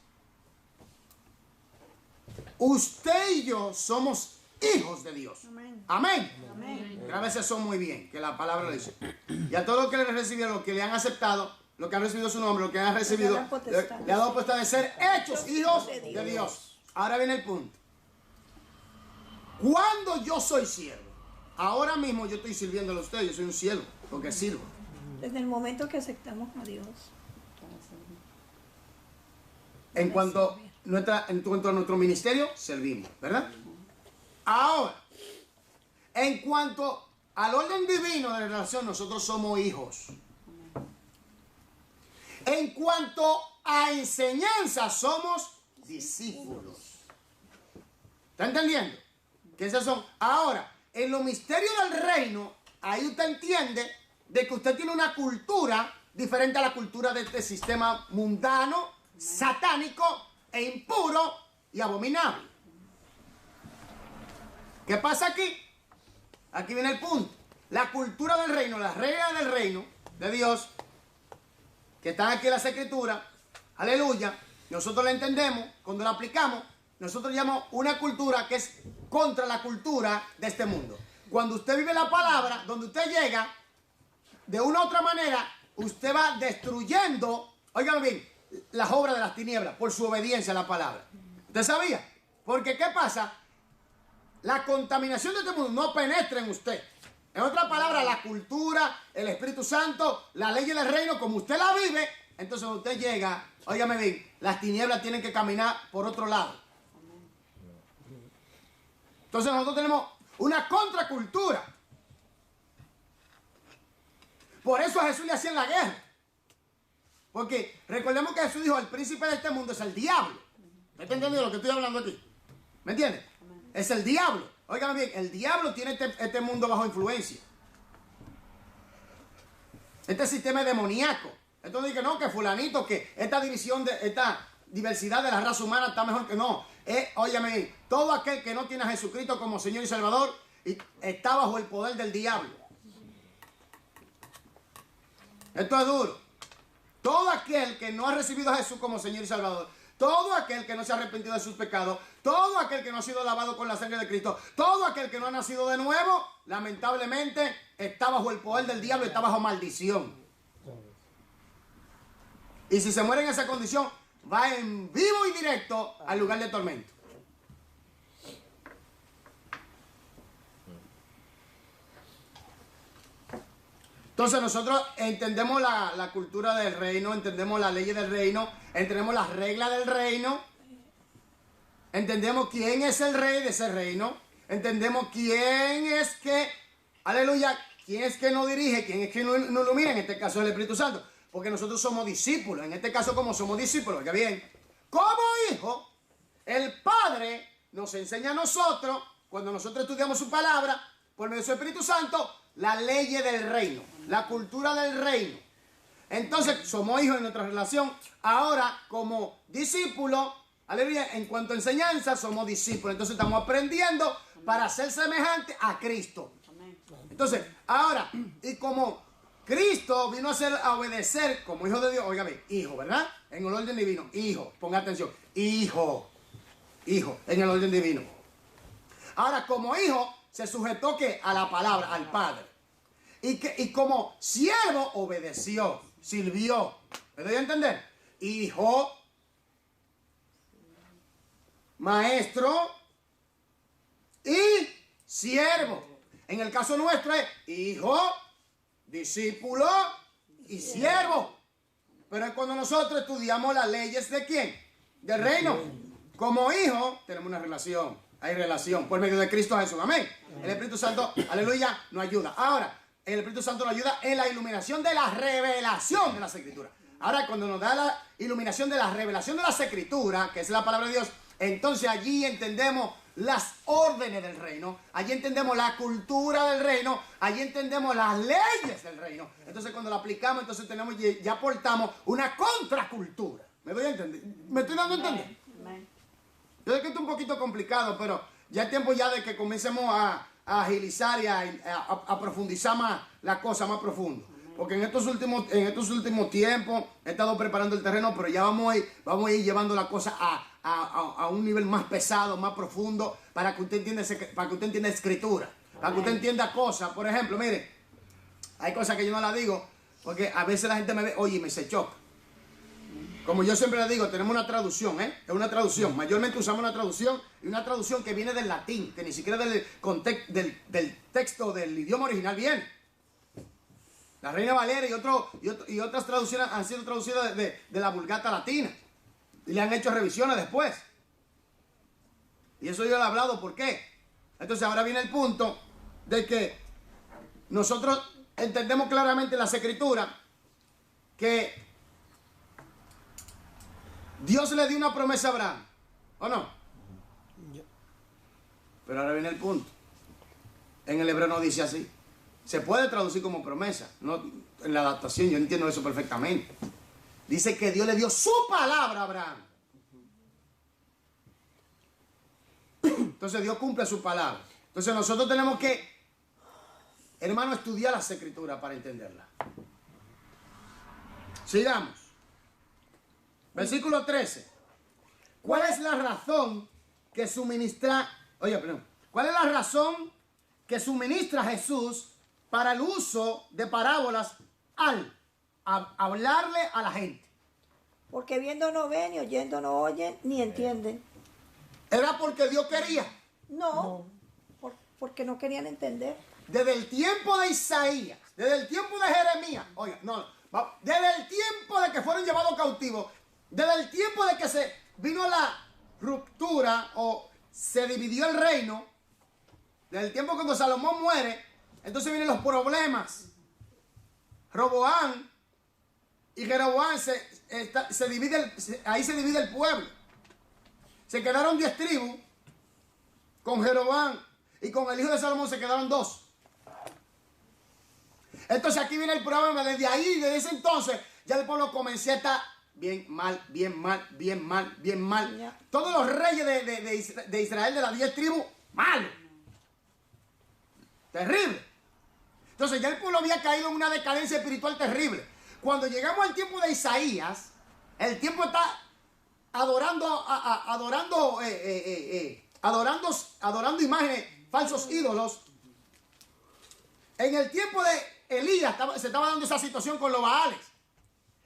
Usted y yo somos hijos de Dios. Amén. Amén. A veces son muy bien, que la palabra lo dice. Y a todos los que le recibieron, los que le han aceptado, los que han recibido su nombre, los que han recibido, le ha dado potestad de ser hechos hijos de Dios. Ahora viene el punto. Cuando yo soy siervo, ahora mismo yo estoy sirviéndole a usted, yo soy un siervo, porque sirvo. Desde el momento que aceptamos a Dios. En cuanto a nuestro ministerio, servimos, ¿verdad? Ahora, en cuanto al orden divino de la relación, nosotros somos hijos. En cuanto a enseñanza, somos discípulos. ¿Está entendiendo? Que esas son. Ahora, en los misterios del reino, ahí usted entiende de que usted tiene una cultura diferente a la cultura de este sistema mundano, satánico e impuro y abominable. ¿Qué pasa aquí? Aquí viene el punto. La cultura del reino, las reglas del reino de Dios, que están aquí en las escrituras, aleluya, nosotros la entendemos, cuando la aplicamos, nosotros llamamos una cultura que es contra la cultura de este mundo. Cuando usted vive la palabra, donde usted llega, de una u otra manera, usted va destruyendo óigame bien, las obras de las tinieblas por su obediencia a la palabra. ¿Usted sabía? Porque ¿qué pasa? La contaminación de este mundo no penetra en usted. En otras palabras, la cultura, el Espíritu Santo, la ley del reino, como usted la vive, entonces cuando usted llega, óigame bien, las tinieblas tienen que caminar por otro lado. Entonces nosotros tenemos una contracultura. Por eso a Jesús le hacían la guerra. Porque recordemos que Jesús dijo, el príncipe de este mundo es el diablo. ¿Me está entendiendo lo que estoy hablando aquí? ¿Me entiende? Es el diablo. Óigame bien, el diablo tiene este mundo bajo influencia. Este sistema es demoníaco. Entonces dice, no, que fulanito, que esta diversidad de la raza humana está mejor que no. Óigame bien, todo aquel que no tiene a Jesucristo como Señor y Salvador está bajo el poder del diablo. Esto es duro. Todo aquel que no ha recibido a Jesús como Señor y Salvador, todo aquel que no se ha arrepentido de sus pecados, todo aquel que no ha sido lavado con la sangre de Cristo, todo aquel que no ha nacido de nuevo, lamentablemente está bajo el poder del diablo y está bajo maldición. Y si se muere en esa condición, va en vivo y directo al lugar de tormento. Entonces nosotros entendemos la cultura del reino, entendemos las leyes del reino, entendemos las reglas del reino, entendemos quién es el rey de ese reino, entendemos quién es que, aleluya, quién es que nos dirige, quién es que nos ilumina, en este caso el Espíritu Santo, porque nosotros somos discípulos, en este caso como somos discípulos, oiga bien, como hijo, el Padre nos enseña a nosotros, cuando nosotros estudiamos su palabra, por medio de su Espíritu Santo, las leyes del reino, la cultura del reino. Entonces, somos hijos en nuestra relación. Ahora, como discípulos, aleluya, en cuanto a enseñanza, somos discípulos. Entonces, estamos aprendiendo para ser semejantes a Cristo. Entonces, ahora, y como Cristo vino a obedecer como hijo de Dios, óigame, hijo, ¿verdad? En el orden divino, hijo, ponga atención, hijo, en el orden divino. Ahora, como hijo, se sujetó que a la palabra, al Padre. Y como siervo obedeció, sirvió. ¿Me doy a entender? Hijo, maestro y siervo. En el caso nuestro es hijo, discípulo y siervo. Pero es cuando nosotros estudiamos las leyes de ¿quién? Del reino. Como hijo tenemos una relación. Hay relación por medio de Cristo Jesús. Amén. El Espíritu Santo, aleluya, nos ayuda. Ahora, el Espíritu Santo nos ayuda en la iluminación de la revelación de las Escrituras. Ahora, cuando nos da la iluminación de la revelación de las Escrituras, que es la palabra de Dios, entonces allí entendemos las órdenes del reino, allí entendemos la cultura del reino, allí entendemos las leyes del reino. Entonces, cuando la aplicamos, entonces ya aportamos una contracultura. ¿Me doy a entender? ¿Me estoy dando a entender? Yo sé que esto es un poquito complicado, pero ya es tiempo ya de que comencemos a agilizar y a profundizar más la cosa más profundo. Porque en estos últimos tiempos he estado preparando el terreno, pero ya vamos a ir llevando la cosa a un nivel más pesado, más profundo, para que usted entienda escritura, para que usted entienda cosas. Por ejemplo, mire, hay cosas que yo no las digo, porque a veces la gente me ve, oye, me se choca. Como yo siempre le digo, tenemos una traducción, es una traducción. Mayormente usamos una traducción, y una traducción que viene del latín, que ni siquiera del texto del idioma original viene. La Reina Valera y otras traducciones han sido traducidas de la Vulgata latina. Y le han hecho revisiones después. Y eso yo le he hablado, ¿por qué? Entonces ahora viene el punto de que nosotros entendemos claramente en las Escrituras que Dios le dio una promesa a Abraham, ¿o no? Pero ahora viene el punto. En el hebreo no dice así. Se puede traducir como promesa. No, en la adaptación yo entiendo eso perfectamente. Dice que Dios le dio su palabra a Abraham. Entonces Dios cumple su palabra. Entonces nosotros tenemos que, hermano, estudiar las Escrituras para entenderlas. Sigamos. Versículo 13. ¿Cuál es la razón que suministra? ¿Cuál es la razón que suministra Jesús para el uso de parábolas al hablarle a la gente? Porque viendo no ven, y oyendo no oyen, ni entienden. Era porque Dios quería. No, porque no querían entender. Desde el tiempo de Isaías, desde el tiempo de Jeremías, oiga, desde el tiempo de que fueron llevados cautivos, desde el tiempo de que se vino la ruptura o se dividió el reino, desde el tiempo cuando Salomón muere, entonces vienen los problemas. Roboán y Jeroboam ahí se divide el pueblo. Se quedaron 10 tribus con Jeroboam y con el hijo de Salomón se quedaron 2. Entonces aquí viene el problema. Desde ahí, desde ese entonces, ya el pueblo comenzó a estar bien mal, bien mal, bien mal, bien mal. Ya. Todos los reyes de Israel, de las 10 tribus, malos. Terrible. Entonces ya el pueblo había caído en una decadencia espiritual terrible. Cuando llegamos al tiempo de Isaías, el tiempo está adorando imágenes, falsos ídolos. En el tiempo de Elías se estaba dando esa situación con los Baales.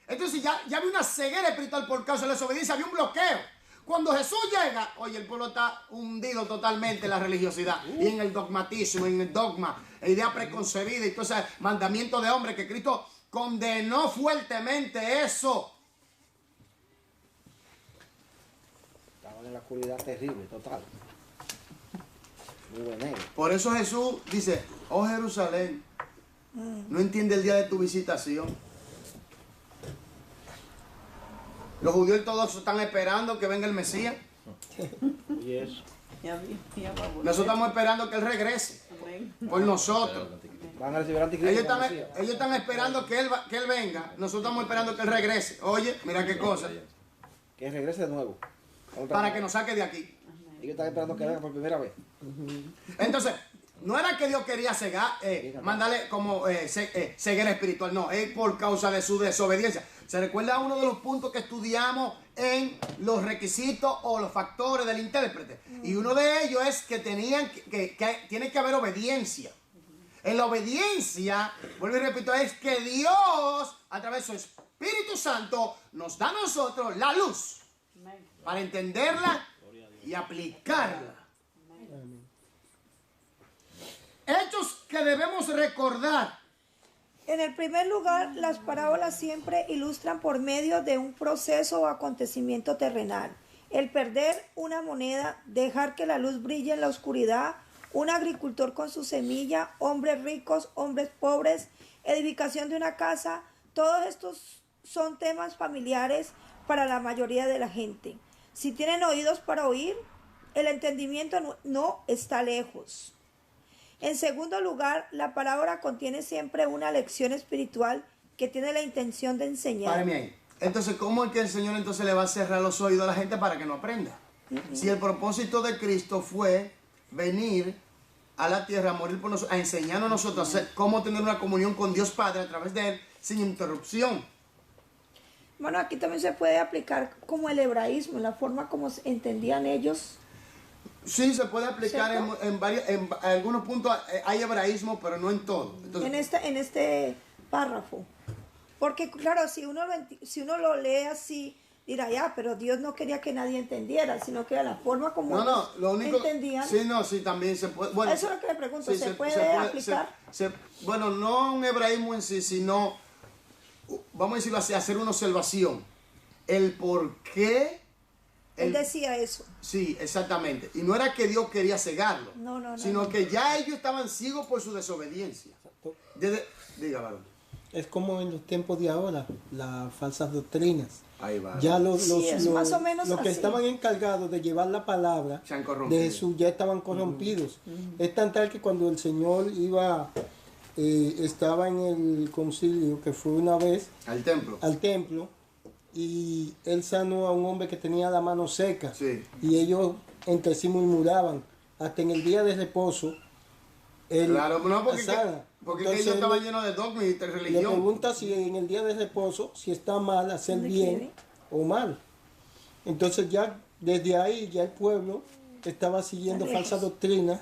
Entonces ya había una ceguera espiritual por causa de la desobediencia, había un bloqueo. Cuando Jesús llega, oye, el pueblo está hundido totalmente en la religiosidad y en el dogmatismo, en el dogma, idea preconcebida y todo ese mandamiento de hombre que Cristo condenó fuertemente eso. Estaban en la oscuridad terrible, total. Muy negro. Por eso Jesús dice, oh Jerusalén, no entiende el día de tu visitación. Los judíos ortodoxos están esperando que venga el Mesías. Y eso. Nosotros estamos esperando que Él regrese por nosotros. Van a recibir anticristo. Ellos están esperando que él venga. Nosotros estamos esperando que Él regrese. Oye, mira qué cosa. Que regrese de nuevo. Para que nos saque de aquí. Ellos están esperando que venga por primera vez. Entonces, no era que Dios quería mandarle como ceguera espiritual. No, es por causa de su desobediencia. ¿Se recuerda uno de los puntos que estudiamos en los requisitos o los factores del intérprete? Y uno de ellos es que tiene que haber obediencia. En la obediencia, vuelvo y repito, es que Dios, a través de su Espíritu Santo, nos da a nosotros la luz para entenderla y aplicarla. Hechos que debemos recordar. En el primer lugar, las parábolas siempre ilustran por medio de un proceso o acontecimiento terrenal. El perder una moneda, dejar que la luz brille en la oscuridad, un agricultor con su semilla, hombres ricos, hombres pobres, edificación de una casa, todos estos son temas familiares para la mayoría de la gente. Si tienen oídos para oír, el entendimiento no está lejos. En segundo lugar, la parábola contiene siempre una lección espiritual que tiene la intención de enseñar. Páreme ahí. Entonces, ¿cómo es que el Señor entonces le va a cerrar los oídos a la gente para que no aprenda? Si el propósito de Cristo fue venir a la tierra, a morir por nosotros, a enseñarnos a nosotros cómo tener una comunión con Dios Padre a través de Él sin interrupción. Bueno, aquí también se puede aplicar como el hebraísmo, la forma como entendían ellos. Sí, se puede aplicar en algunos puntos. Hay hebraísmo, pero no en todo. Entonces, En este párrafo. Porque claro, si uno lo lee así, dirá, ya, pero Dios no quería que nadie entendiera, sino que era la forma como entendían. Sí, también se puede. Bueno, eso es lo que le pregunto, ¿se puede aplicar? Bueno, no un hebraísmo en sí, sino, vamos a decirlo así, hacer una observación. El por qué. Él decía eso. Sí, exactamente. Y no era que Dios quería cegarlo, sino que ya ellos estaban ciegos por su desobediencia. Diga, varón. Es como en los tiempos de ahora, las falsas doctrinas. Ahí va. Ya más o menos los que así. estaban encargados de llevar la palabra Se han corrompido. de Jesús ya estaban corrompidos. Es tan tal que cuando el Señor estaba en el concilio, que fue una vez Al templo. Y él sanó a un hombre que tenía la mano seca. Sí. Y ellos entre sí murmuraban. Hasta en el día de reposo. Claro, no, porque Entonces, ellos estaban llenos de dogmas y de le religión. pregunta si en el día de reposo, si está mal hacer bien o mal. Entonces ya desde ahí ya el pueblo estaba siguiendo falsas doctrinas.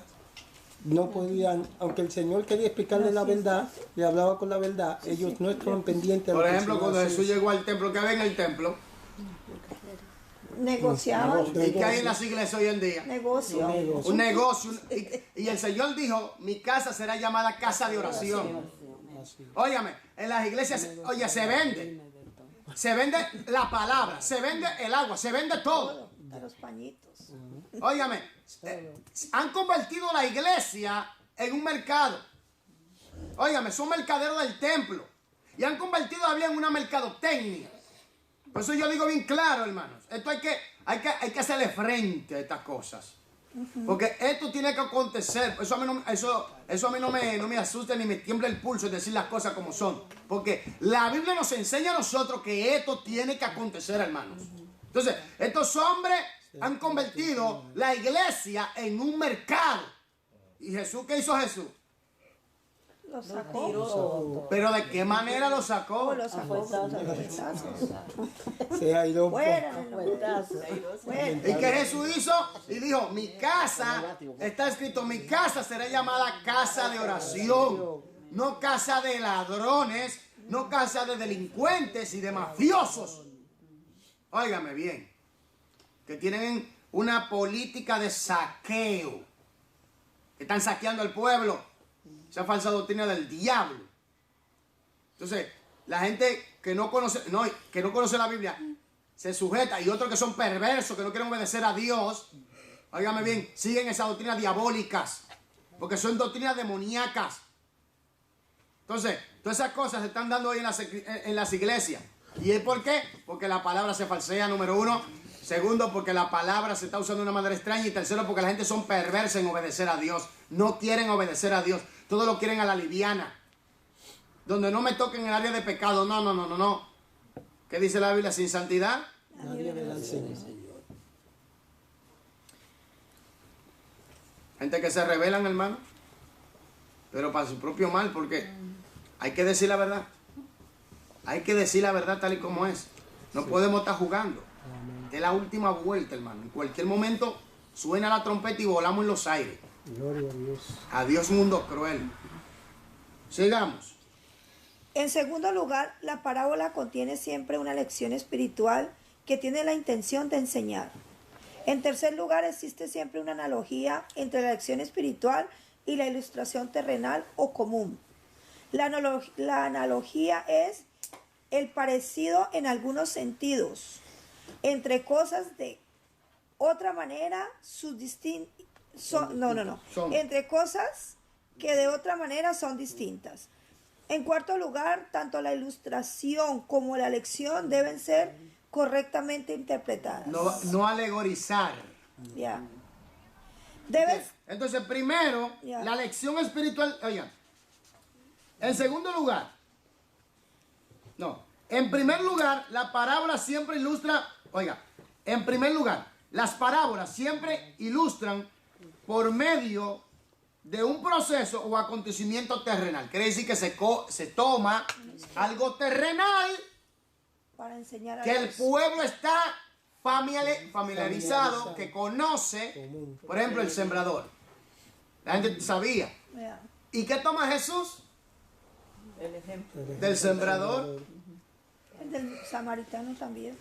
No podían, aunque el Señor quería explicarle la verdad, le hablaba con la verdad, ellos no estaban pendientes. Por ejemplo, cuando Jesús llegó al templo, ¿qué había en el templo? Negociaban. ¿Y qué hay en las iglesias hoy en día? Negocio. Un negocio. Y el Señor dijo, mi casa será llamada casa de oración. Óyame, en las iglesias, oye, se vende. Se vende la palabra, se vende el agua, se vende todo. De los pañitos. Óyame, han convertido la iglesia en un mercado. Óyame, son mercaderos del templo. Y han convertido la Biblia en una mercadotecnia. Por eso yo digo bien claro, hermanos. Esto hay que hacerle frente a estas cosas. Porque esto tiene que acontecer. Eso a mí no me asusta ni me tiembla el pulso de decir las cosas como son. Porque la Biblia nos enseña a nosotros que esto tiene que acontecer, hermanos. Entonces, estos hombres han convertido la iglesia en un mercado. ¿Y Jesús qué hizo Jesús? Lo sacó. ¿Pero de qué manera lo sacó? Lo sacó. Se ha ido Fuera. ¿Y qué Jesús hizo? Y dijo, mi casa, está escrito, mi casa será llamada casa de oración. No casa de ladrones, no casa de delincuentes y de mafiosos. Óigame bien, que tienen una política de saqueo, que están saqueando al pueblo. Esa falsa doctrina del diablo. Entonces, la gente que no conoce la Biblia se sujeta, y otros que son perversos, que no quieren obedecer a Dios, óigame bien, siguen esas doctrinas diabólicas, porque son doctrinas demoníacas. Entonces, todas esas cosas se están dando hoy en las iglesias. ¿Y es por qué? Porque la palabra se falsea, número uno. Segundo, porque la palabra se está usando de una manera extraña. Y tercero, porque la gente son perversa en obedecer a Dios. No quieren obedecer a Dios. Todo lo quieren a la liviana. Donde no me toquen en el área de pecado. No. ¿Qué dice la Biblia? Sin santidad nadie verá al Señor. Gente que se rebelan, hermano. Pero para su propio mal, porque hay que decir la verdad. Hay que decir la verdad tal y como es. No podemos estar jugando. Es la última vuelta, hermano. En cualquier momento suena la trompeta y volamos en los aires. Gloria a Dios. Adiós, mundo cruel. Sigamos. En segundo lugar, la parábola contiene siempre una lección espiritual que tiene la intención de enseñar. En tercer lugar, existe siempre una analogía entre la lección espiritual y la ilustración terrenal o común. La analogía es el parecido en algunos sentidos entre cosas de otra manera entre cosas que de otra manera son distintas. En cuarto lugar, tanto la ilustración como la lección deben ser correctamente interpretadas. No alegorizar. Ya. Entonces, primero, la lección espiritual. Oigan. En segundo lugar. En primer lugar, la parábola siempre ilustra. Oiga. En primer lugar, las parábolas siempre ilustran por medio de un proceso o acontecimiento terrenal. Quiere decir que se toma algo terrenal para enseñar a que el pueblo está familiarizado, que conoce. Por ejemplo, el sembrador. La gente sabía. ¿Y qué toma Jesús? El ejemplo. Del sembrador. El del samaritano también.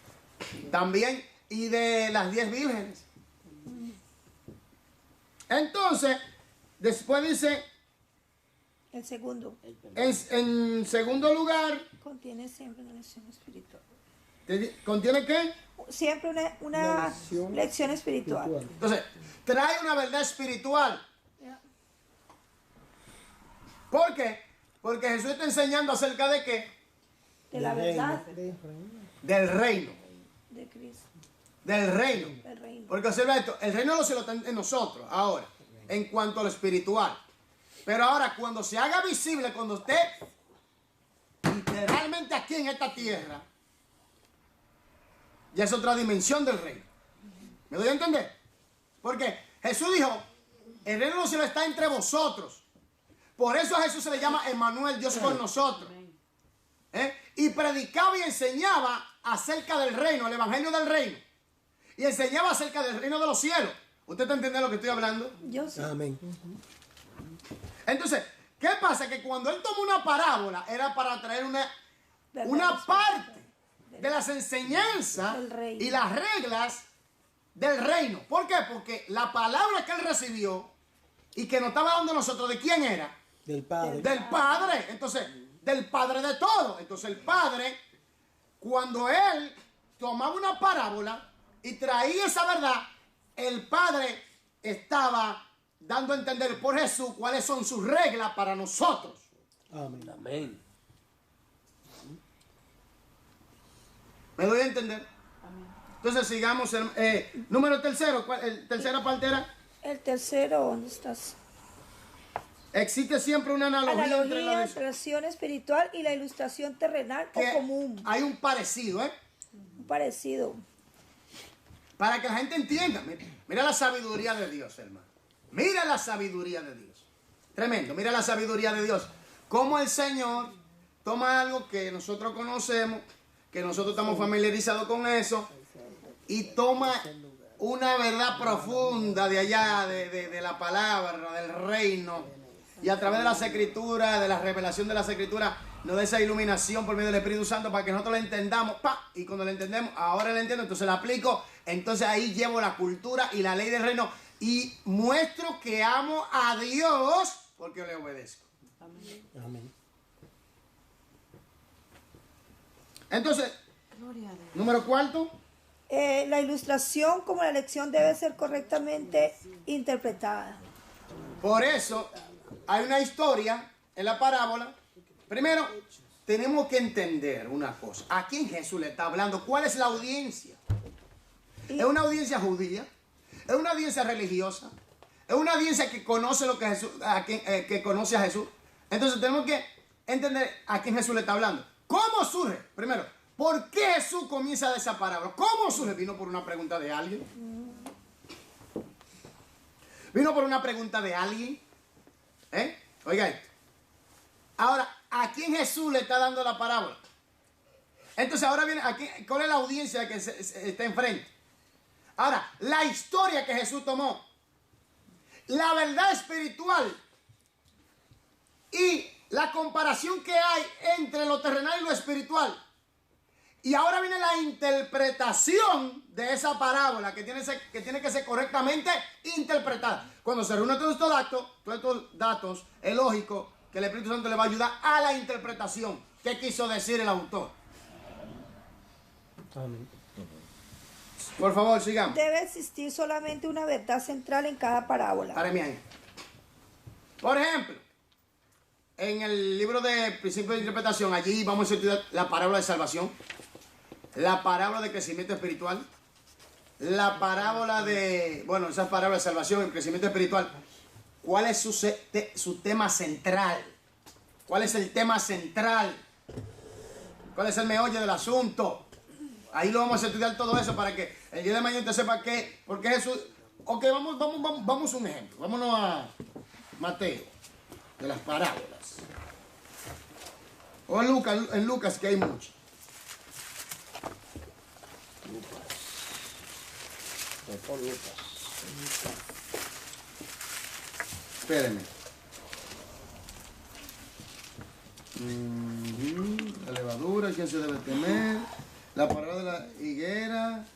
También. Y de las 10 vírgenes. Entonces, después dice. El segundo. En segundo lugar. Contiene siempre una lección espiritual. ¿Contiene qué? Siempre una lección espiritual. Entonces, trae una verdad espiritual. ¿Por qué? Porque Jesús está enseñando acerca de qué? De la verdad. Del reino. De Cristo. Del reino. Del reino. Porque observa esto, el reino no se lo está en nosotros ahora, en cuanto a lo espiritual. Pero ahora, cuando se haga visible, cuando esté literalmente aquí en esta tierra, ya es otra dimensión del reino. ¿Me doy a entender? Porque Jesús dijo, el reino no se lo está entre vosotros. Por eso a Jesús se le llama Emmanuel, Dios con nosotros. Y predicaba y enseñaba acerca del reino, el evangelio del reino. Y enseñaba acerca del reino de los cielos. ¿Usted está entendiendo lo que estoy hablando? Yo sí. Amén. Entonces, ¿qué pasa? Que cuando él tomó una parábola era para traer una parte de las enseñanzas Del reino. y las reglas del reino. ¿Por qué? Porque la palabra que él recibió y que nos estaba dando a nosotros, ¿de quién era? Del Padre. Del Padre. Entonces, del Padre de todo. Entonces el Padre, cuando él tomaba una parábola y traía esa verdad, el Padre estaba dando a entender por Jesús cuáles son sus reglas para nosotros. Amén. Amén. ¿Me doy a entender? Entonces sigamos. Número tercero. Tercera parte era. El tercero, ¿dónde estás? Existe siempre una analogía, entre Analogía la entre la acción espiritual y la ilustración terrenal o común. hay un parecido, Un parecido. para que la gente entienda. Mira la sabiduría de Dios, hermano. Mira la sabiduría de Dios. Tremendo. Mira la sabiduría de Dios. Cómo el Señor toma algo que nosotros conocemos, que nosotros estamos familiarizados con eso, y toma una verdad profunda de allá, de la palabra, del reino, y a través de las escrituras, de la revelación de las escrituras, nos da esa iluminación por medio del Espíritu Santo para que nosotros la entendamos, y cuando la entendemos, ahora la entiendo, entonces la aplico, entonces ahí llevo la cultura y la ley del reino, y muestro que amo a Dios porque le obedezco. Amén. Entonces, número cuarto. La ilustración como la lección debe ser correctamente interpretada. Por eso hay una historia en la parábola. Primero, tenemos que entender una cosa. ¿A quién Jesús le está hablando? ¿Cuál es la audiencia? ¿Es una audiencia judía? ¿Es una audiencia religiosa? ¿Es una audiencia que conoce lo que Jesús, que conoce a Jesús? Entonces tenemos que entender a quién Jesús le está hablando. ¿Cómo surge? Primero, ¿por qué Jesús comienza de esa parábola? ¿Cómo surge? ¿Vino por una pregunta de alguien? ¿Vino por una pregunta de alguien? Oiga esto. Ahora, ¿a quién Jesús le está dando la parábola? Entonces ahora viene, ¿cuál es la audiencia que está enfrente? Ahora, la historia que Jesús tomó, la verdad espiritual y la comparación que hay entre lo terrenal y lo espiritual. Y ahora viene la interpretación de esa parábola que tiene que ser correctamente interpretada. Cuando se reúnen todos estos datos, es lógico que el Espíritu Santo le va a ayudar a la interpretación. ¿Qué quiso decir el autor? Amén. Por favor, sigamos. Debe existir solamente una verdad central en cada parábola. Páreme ahí. Por ejemplo, en el libro de Principios de Interpretación, allí vamos a estudiar la parábola de salvación, la parábola de crecimiento espiritual, la parábola de, bueno, esas parábolas de salvación y crecimiento espiritual. ¿Cuál es su tema central? ¿Cuál es el tema central? ¿Cuál es el meollo del asunto? Ahí lo vamos a estudiar todo eso para que el día de mañana usted sepa por qué Jesús. Ok, vamos a un ejemplo. Vámonos a Mateo, de las parábolas. O en Lucas, que hay mucho. Espérenme. La levadura, ¿quién se debe temer? La parábola de la higuera.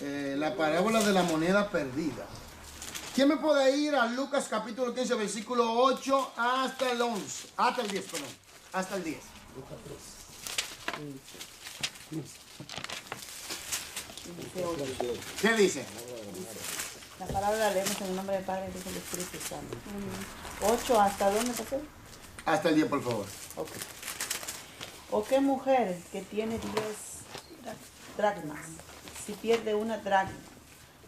La parábola de la moneda perdida. ¿Quién me puede ir a Lucas capítulo 15, versículo 8 hasta el 11? Hasta el 10, perdón. Hasta el 10. ¿Qué dice? La palabra la leemos en el nombre del Padre, y del Espíritu Santo. 8, ¿hasta dónde pasó? Hasta el 10, por favor. Ok. ¿O qué mujer que tiene 10 dracmas, si pierde una dracma,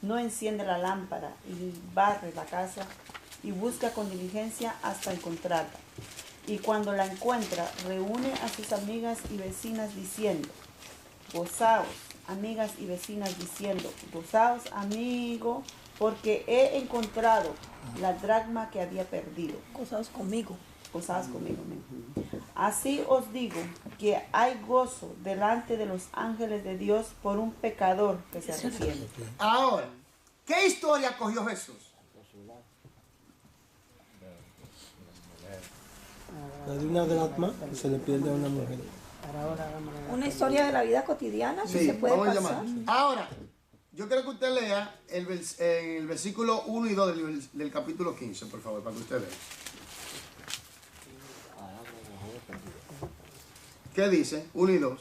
no enciende la lámpara y barre la casa y busca con diligencia hasta encontrarla? Y cuando la encuentra, reúne a sus amigas y vecinas diciendo, gozaos, amigas y vecinas diciendo, gozaos, amigo, porque he encontrado la dracma que había perdido. Gozaos conmigo. Gozaos conmigo. Así os digo que hay gozo delante de los ángeles de Dios por un pecador que se arrepiente. Ahora, ¿qué historia cogió Jesús? La de una dracma que se le pierde a una mujer. Una historia de la vida cotidiana que Sí, se puede vamos a pasar. llamar. Ahora, yo quiero que usted lea el versículo 1 y 2 del capítulo 15, por favor, para que usted vea. ¿Qué dice? 1 y 2.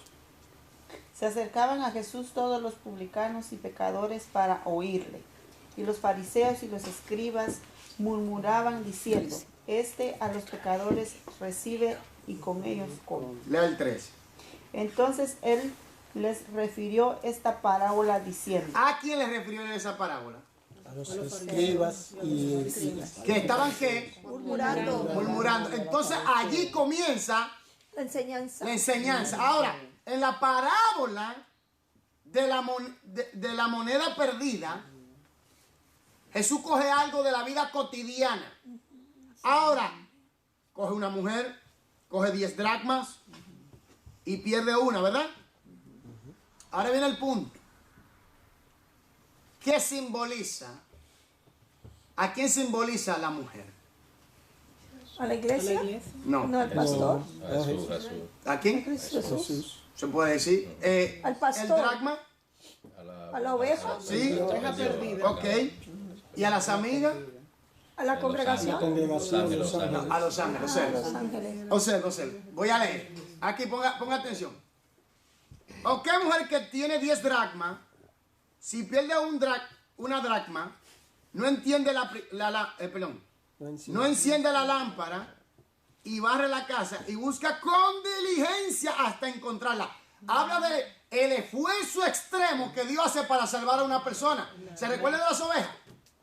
Se acercaban a Jesús todos los publicanos y pecadores para oírle. Y los fariseos y los escribas murmuraban diciendo, este a los pecadores recibe y con ellos come. Lea el 3. Entonces él les refirió esta parábola diciendo, ¿A quién le refirió en esa parábola? A los escribas y Que estaban, ¿qué? Murmurando Murmurando. Entonces allí comienza la enseñanza. la enseñanza. Ahora, en la parábola de la moneda perdida, Jesús coge algo de la vida cotidiana. Ahora, coge una mujer, coge 10 dracmas y pierde una, ¿verdad? Ahora viene el punto. ¿Qué simboliza? ¿A quién simboliza la mujer? ¿A la iglesia? No. No, al pastor. ¿A quién? Jesús. Se puede decir. Al pastor. El dracma. A la oveja. Sí. Ok. ¿Y a las amigas? A la congregación. congregación. A los ángeles. A los ángeles. Observe. Voy a leer. Aquí ponga atención. ¿O qué mujer que tiene 10 dracmas, si pierde una dracma, no entiende no enciende la lámpara y barre la casa y busca con diligencia hasta encontrarla? Habla de el esfuerzo extremo que Dios hace para salvar a una persona. ¿Se recuerda de las ovejas?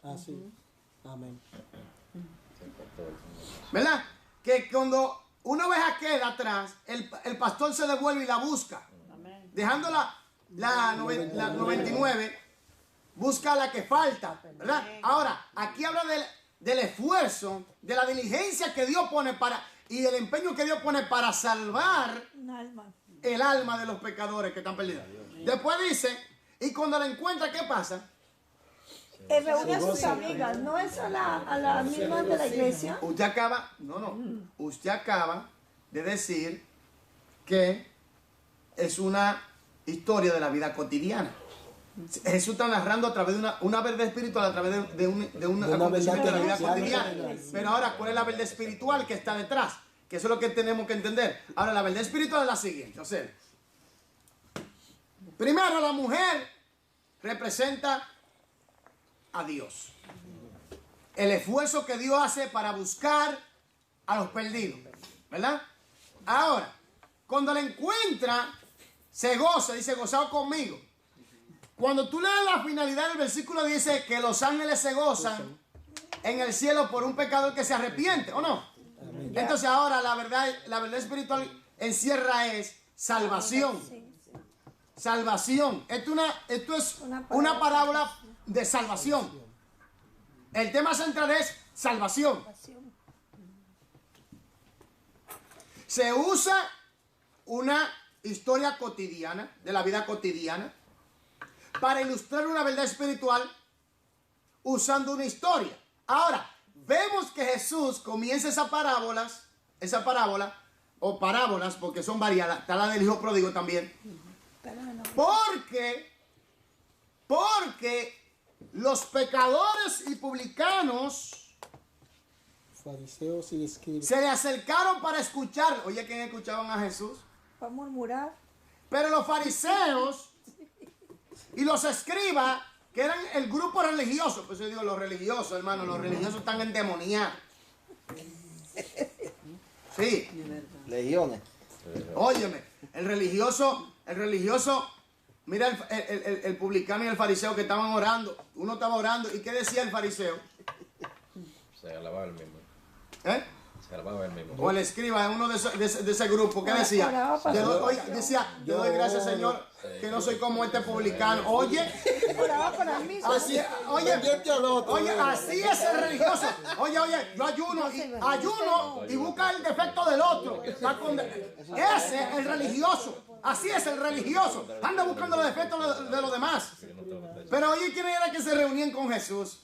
Así. Amén. ¿Verdad? Que cuando una oveja queda atrás, el pastor se devuelve y la busca. Dejando la 99, busca la que falta. ¿Verdad? Ahora, aquí habla del esfuerzo, de la diligencia que Dios pone y el empeño que Dios pone para salvar Un alma. el alma de los pecadores que están perdidos. Después dice, y cuando la encuentra, ¿qué pasa? Reúne a sus amigas. ¿No es a la misma de la iglesia? Usted acaba de decir que es una historia de la vida cotidiana. Jesús está narrando a través de una verdad espiritual, a través de un acontecimiento de la vida cotidiana. Pero ahora, ¿cuál es la verdad espiritual que está detrás? Que eso es lo que tenemos que entender. Ahora, la verdad espiritual es la siguiente. O sea, primero, la mujer representa a Dios. El esfuerzo que Dios hace para buscar a los perdidos. ¿Verdad? Ahora, cuando la encuentra, se goza, dice, gozado conmigo. Cuando tú lees la finalidad del versículo, dice que los ángeles se gozan en el cielo por un pecador que se arrepiente, ¿o no? Amén. Entonces ahora la verdad espiritual encierra es salvación. Salvación. Esto es una parábola de salvación. El tema central es salvación. Se usa una historia cotidiana, de la vida cotidiana, para ilustrar una verdad espiritual usando una historia. Ahora, vemos que Jesús comienza esa parábola, o parábolas, porque son variadas, está la del hijo pródigo también, porque los pecadores y publicanos, fariseos y escribas, se le acercaron para escuchar. Oye, ¿quién escuchaban a Jesús? Para murmurar. Pero los fariseos y los escribas, que eran el grupo religioso, pues yo digo los religiosos, hermano, los religiosos están endemoniados. Sí. Legiones. Óyeme, el religioso, mira el publicano y el fariseo que estaban orando. Uno estaba orando, ¿y qué decía el fariseo? Se alababa el mismo. ¿Eh? Se alababa el mismo. O el escriba, uno de ese grupo, ¿qué decía? Te doy gracias, Señor, que no soy como este publicano. Oye, Oraba para mí mismo. así es el religioso. Oye, yo ayuno y busca el defecto del otro. Ese es el religioso. Así es el religioso. Anda buscando los defectos de los demás. Pero oye, ¿quién era que se reunían con Jesús?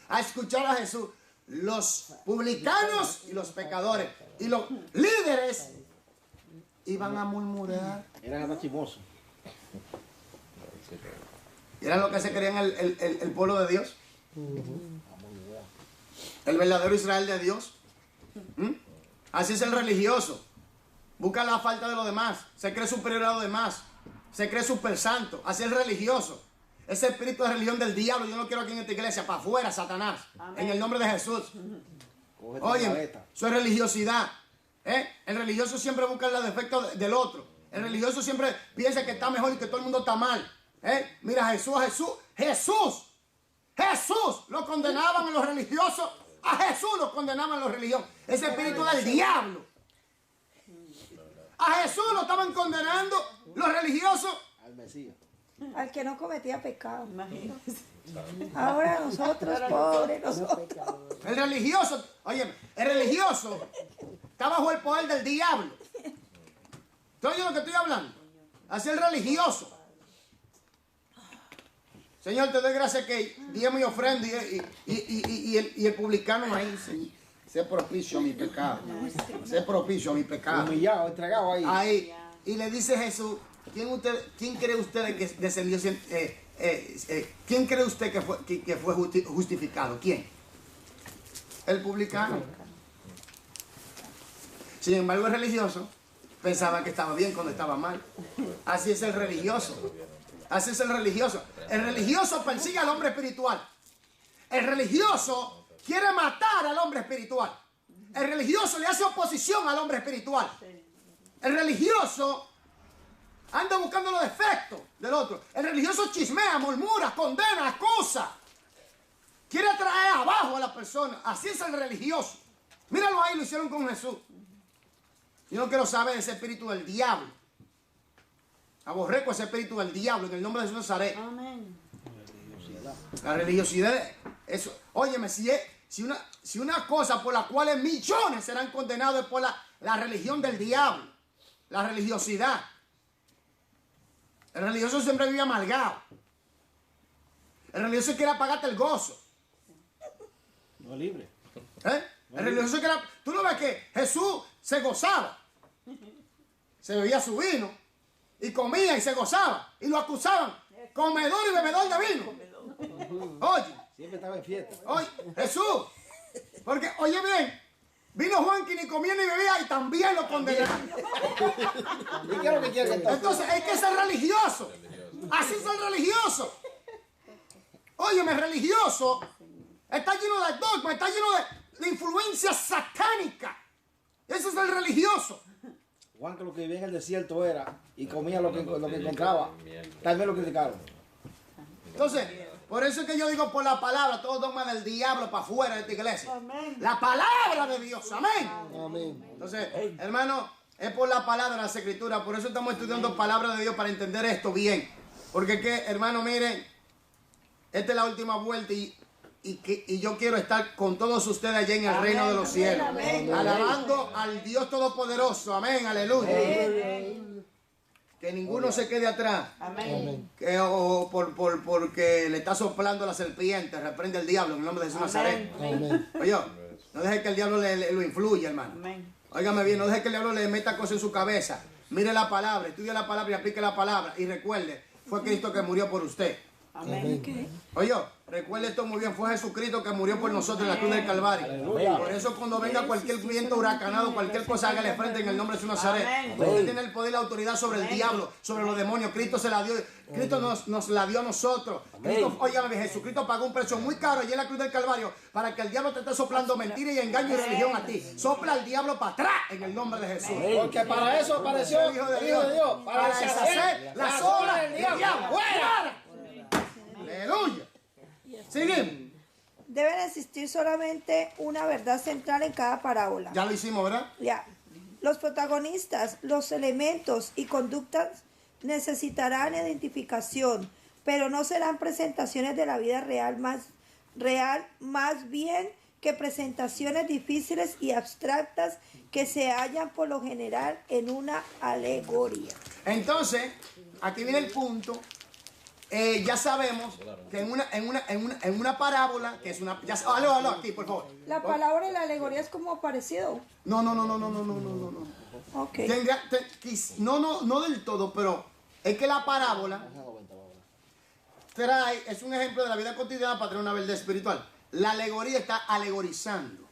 A escuchar a Jesús. Los publicanos y los pecadores. Y los líderes iban a murmurar. Eran hasta chismosos. Eran lo que se creían el pueblo de Dios. El verdadero Israel de Dios. Así es el religioso. Busca la falta de los demás. Se cree superior a los demás. Se cree super santo. Así es el religioso. Ese espíritu de religión del diablo, yo no quiero aquí en esta iglesia. Para afuera, Satanás. Amén. En el nombre de Jesús. Oye, su religiosidad. El religioso siempre busca los defectos del otro. El religioso siempre piensa que está mejor y que todo el mundo está mal. Mira, Jesús lo condenaban a los religiosos. A Jesús lo condenaban a los religiosos. Ese espíritu del diablo. A Jesús lo estaban condenando los religiosos. Al Mesías. Al que no cometía pecado. Ahora nosotros, pobres, nosotros. El religioso, oye, el religioso está bajo el poder del diablo. ¿Tú oyes lo que estoy hablando? Así el religioso. Señor, te doy gracias que diezmo y ofrenda y el publicano ahí, Señor. Sé propicio a mi pecado. Sé propicio a mi pecado. Humillado, entregado ahí. Ahí. Y le dice Jesús, ¿quién cree usted que descendió? ¿Quién cree usted que fue justificado? ¿Quién? El publicano. Sin embargo, el religioso pensaba que estaba bien cuando estaba mal. Así es el religioso. Así es el religioso. El religioso persigue al hombre espiritual. El religioso quiere matar al hombre espiritual. El religioso le hace oposición al hombre espiritual. El religioso anda buscando los defectos del otro. El religioso chismea, murmura, condena, acusa. Quiere traer abajo a la persona. Así es el religioso. Míralo ahí, lo hicieron con Jesús. Yo no quiero saber de ese espíritu del diablo. Aborrezco ese espíritu del diablo en el nombre de Jesús Nazaret. Amén. La religiosidad, eso. Óyeme, si una cosa por la cual millones serán condenados es por la religión del diablo, la religiosidad. El religioso siempre vive amargado. El religioso quiere apagarte el gozo. No es libre. El religioso quiere... Tú no ves que Jesús se gozaba. Se bebía su vino. Y comía y se gozaba. Y lo acusaban. Comedor y bebedor de vino. Oye. Siempre estaba en fiesta. Oye, Jesús. Porque, oye bien. Vino Juan que ni comía ni bebía y también lo condenaron. ¿Y qué es lo que quiere entonces? Entonces, es que es el religioso. Así es el religioso. Óyeme, el religioso está lleno de dogma, está lleno de influencia satánica. Ese es el religioso. Juan, que lo que vivía en el desierto era y comía lo que encontraba. Tal vez lo criticaron. Entonces, por eso es que yo digo por la palabra, todo dogma del diablo para afuera de esta iglesia. Amén. La palabra de Dios, amén. Amén. Entonces, hermano, es por la palabra de las escrituras. Por eso estamos estudiando palabra de Dios para entender esto bien. Porque que, hermano, miren, esta es la última vuelta y yo quiero estar con todos ustedes allá en el reino de los cielos. Amén. Alabando al Dios Todopoderoso. Amén, aleluya. Que ninguno se quede atrás. Amén. Porque le está soplando la serpiente. Reprende el diablo en el nombre de Jesús Nazaret. Amén. Oye, no deje que el diablo lo influya, hermano. Amén. Óigame bien, no deje que el diablo le meta cosas en su cabeza. Mire la palabra, estudie la palabra y aplique la palabra. Y recuerde, fue Cristo que murió por usted. Amén. Oye, recuerde esto muy bien, fue Jesucristo que murió por nosotros en la cruz del Calvario. Por eso cuando venga cualquier viento huracanado, cualquier cosa, hágale frente en el nombre de Jesús Nazaret. Usted tiene el poder y la autoridad sobre el diablo, sobre los demonios. Cristo se la dio, Cristo nos la dio a nosotros. Óigame bien, Jesucristo pagó un precio muy caro allí en la cruz del Calvario para que el diablo te esté soplando mentira y engaño y religión a ti. Sopla al diablo para atrás en el nombre de Jesús. Porque para eso apareció el Hijo de Dios. Para deshacer las obras del diablo. ¡Fuera! Aleluya. Seguimos. Deben existir solamente una verdad central en cada parábola. Ya lo hicimos, ¿verdad? Ya. Los protagonistas, los elementos y conductas necesitarán identificación, pero no serán presentaciones de la vida real más bien que presentaciones difíciles y abstractas que se hallan por lo general en una alegoría. Entonces, aquí viene el punto. Ya sabemos que en una parábola, que es una... Aló, aquí, por favor. La palabra y la alegoría es como parecido. No. Ok. No del todo, pero es que la parábola es un ejemplo de la vida cotidiana para traer una verdad espiritual. La alegoría está alegorizando.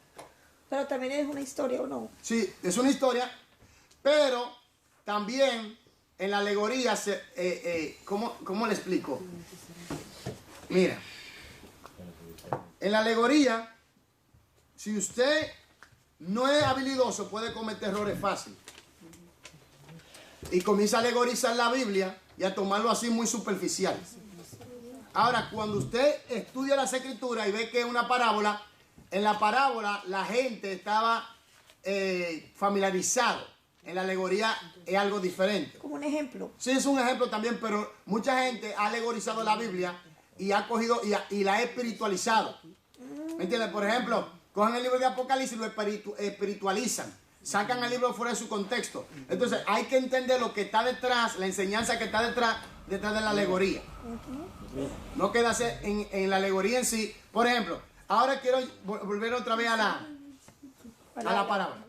Pero también es una historia, ¿o no? Sí, es una historia, pero también en la alegoría, ¿cómo le explico? Mira, en la alegoría, si usted no es habilidoso, puede cometer errores fáciles. Y comienza a alegorizar la Biblia y a tomarlo así muy superficial. Ahora, cuando usted estudia las Escrituras y ve que es una parábola, en la parábola la gente estaba familiarizado. En la alegoría es algo diferente. Como un ejemplo. Sí, es un ejemplo también, pero mucha gente ha alegorizado la Biblia y ha cogido y la ha espiritualizado. ¿Me entiendes? Por ejemplo, cogen el libro de Apocalipsis y lo espiritualizan. Sacan el libro fuera de su contexto. Entonces hay que entender lo que está detrás, la enseñanza que está detrás de la alegoría. No quedarse en la alegoría en sí. Por ejemplo, ahora quiero volver otra vez a la parábola.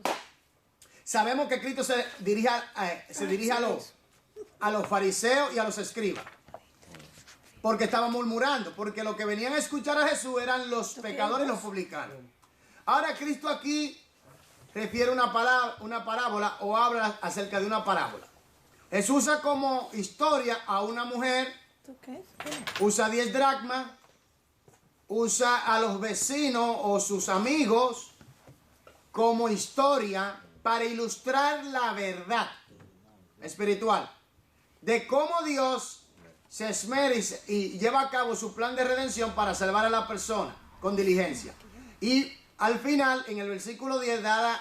Sabemos que Cristo se dirige a los fariseos y a los escribas. Porque estaban murmurando. Porque los que venían a escuchar a Jesús eran los pecadores y los publicanos. Ahora Cristo aquí refiere una parábola o habla acerca de una parábola. Jesús usa como historia a una mujer, usa 10 dracmas, usa a los vecinos o sus amigos como historia para ilustrar la verdad espiritual de cómo Dios se esmera y lleva a cabo su plan de redención para salvar a la persona con diligencia. Y al final, en el versículo 10, dada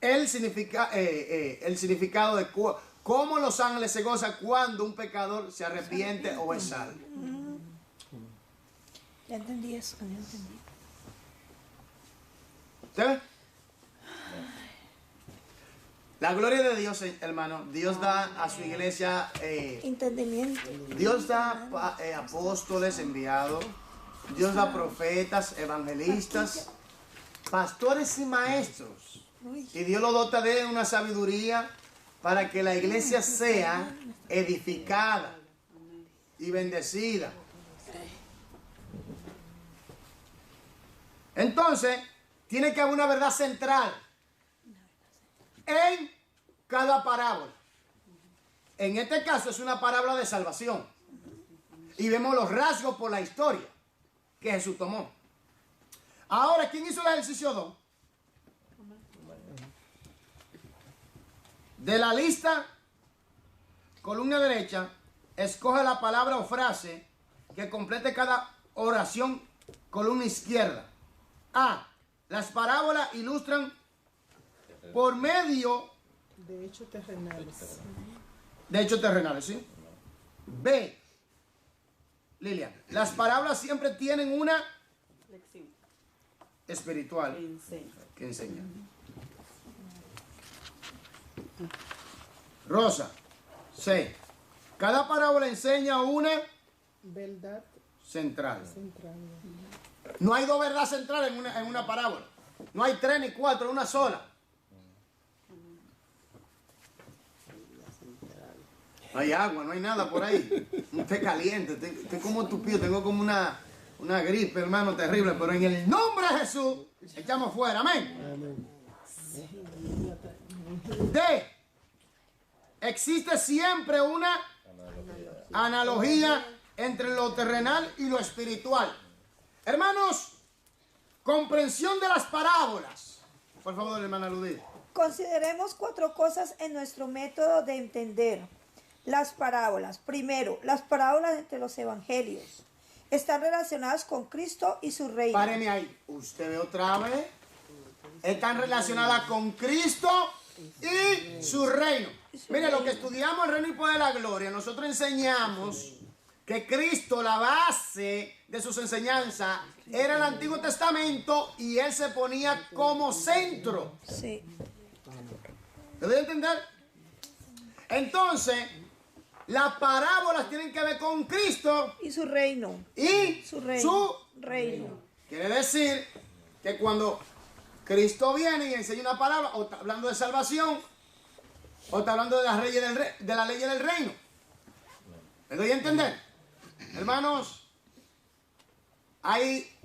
el significado de cómo los ángeles se gozan cuando un pecador se arrepiente o es salvo. Ya entendí eso, ya entendí. ¿Se ve? La gloria de Dios, hermano. Dios da a su iglesia entendimiento. Dios da apóstoles enviados. Dios da profetas, evangelistas, pastores y maestros. Y Dios lo dota de una sabiduría para que la iglesia sea edificada y bendecida. Entonces, tiene que haber una verdad central en cada parábola. En este caso es una parábola de salvación. Y vemos los rasgos por la historia que Jesús tomó. Ahora, ¿quién hizo el ejercicio 2? De la lista, columna derecha, escoge la palabra o frase que complete cada oración, columna izquierda. A. Las parábolas ilustran por medio de hechos terrenales. De hechos terrenales, ¿sí? B. Lilian, las parábolas siempre tienen una lección espiritual que enseña. Rosa, C. Cada parábola enseña una verdad central. central. No hay dos verdades centrales en una parábola. No hay 3 ni 4, una sola. No hay agua, no hay nada por ahí. Estoy caliente, estoy como tupido, tengo como una gripe, hermano, terrible. Pero en el nombre de Jesús, echamos fuera. Amén. D. Existe siempre una analogía entre lo terrenal y lo espiritual. Hermanos, comprensión de las parábolas. Por favor, hermana Ludith. Consideremos 4 cosas en nuestro método de entender las parábolas. Primero, las parábolas entre los evangelios están relacionadas con Cristo y su reino. Páreme ahí. Usted ve otra vez. Están relacionadas con Cristo y su reino. Mire, lo que estudiamos el reino y poder de la gloria, nosotros enseñamos que Cristo, la base de sus enseñanzas, era el Antiguo Testamento y Él se ponía como centro. Sí. ¿Me doy a entender? Entonces, las parábolas tienen que ver con Cristo y su reino. Y su reino. Quiere decir que cuando Cristo viene y enseña una palabra, o está hablando de salvación, o está hablando de la ley del reino. ¿Me doy a entender? Hermanos, hay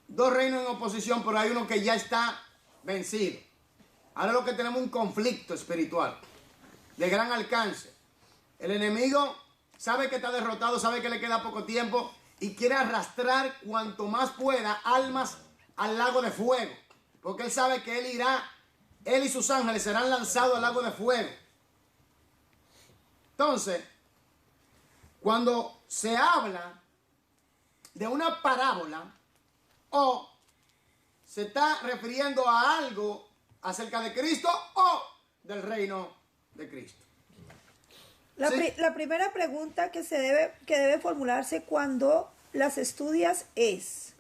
dos reinos en oposición, pero hay uno que ya está vencido. Ahora lo que tenemos es un conflicto espiritual de gran alcance. El enemigo sabe que está derrotado, sabe que le queda poco tiempo y quiere arrastrar cuanto más pueda almas al lago de fuego. Porque él sabe que él y sus ángeles serán lanzados al lago de fuego. Entonces, cuando se habla de una parábola o se está refiriendo a algo acerca de Cristo o del reino de Cristo. La primera pregunta que debe formularse cuando las estudias es: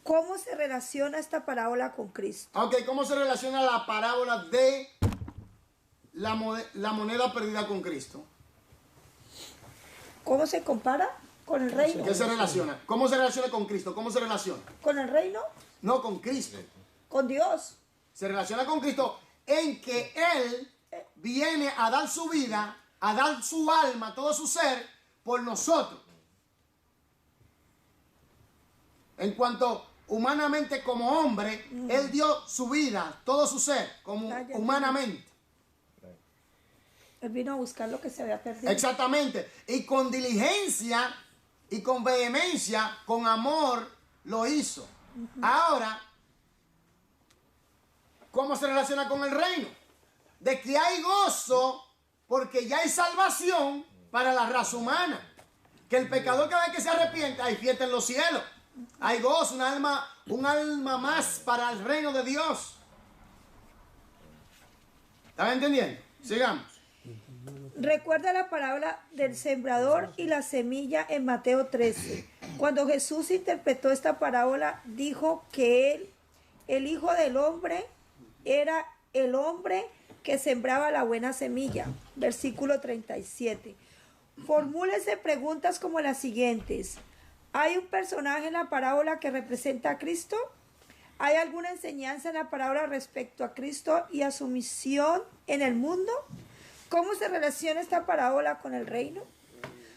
¿cómo se relaciona esta parábola con Cristo? Ok, ¿cómo se relaciona la parábola de la moneda perdida con Cristo? ¿Cómo se compara con el reino? ¿Qué se relaciona? ¿Cómo se relaciona con Cristo? ¿Cómo se relaciona? ¿Con el reino? No, con Cristo. ¿Con Dios? Se relaciona con Cristo en que Él viene a dar su vida, a dar su alma, todo su ser, por nosotros. En cuanto humanamente como hombre, Él dio su vida, todo su ser, como humanamente. Él vino a buscar lo que se había perdido. Exactamente. Y con diligencia y con vehemencia, con amor, lo hizo. Ahora, ¿cómo se relaciona con el reino? De que hay gozo porque ya hay salvación para la raza humana. Que el pecador cada vez que se arrepiente, hay fiesta en los cielos. Hay gozo, un alma más para el reino de Dios. ¿Están entendiendo? Sigamos. Recuerda la parábola del sembrador y la semilla en Mateo 13. Cuando Jesús interpretó esta parábola, dijo que el Hijo del Hombre, era el hombre que sembraba la buena semilla. Versículo 37. Formúlese preguntas como las siguientes: ¿hay un personaje en la parábola que representa a Cristo? ¿Hay alguna enseñanza en la parábola respecto a Cristo y a su misión en el mundo? ¿Cómo se relaciona esta parábola con el reino?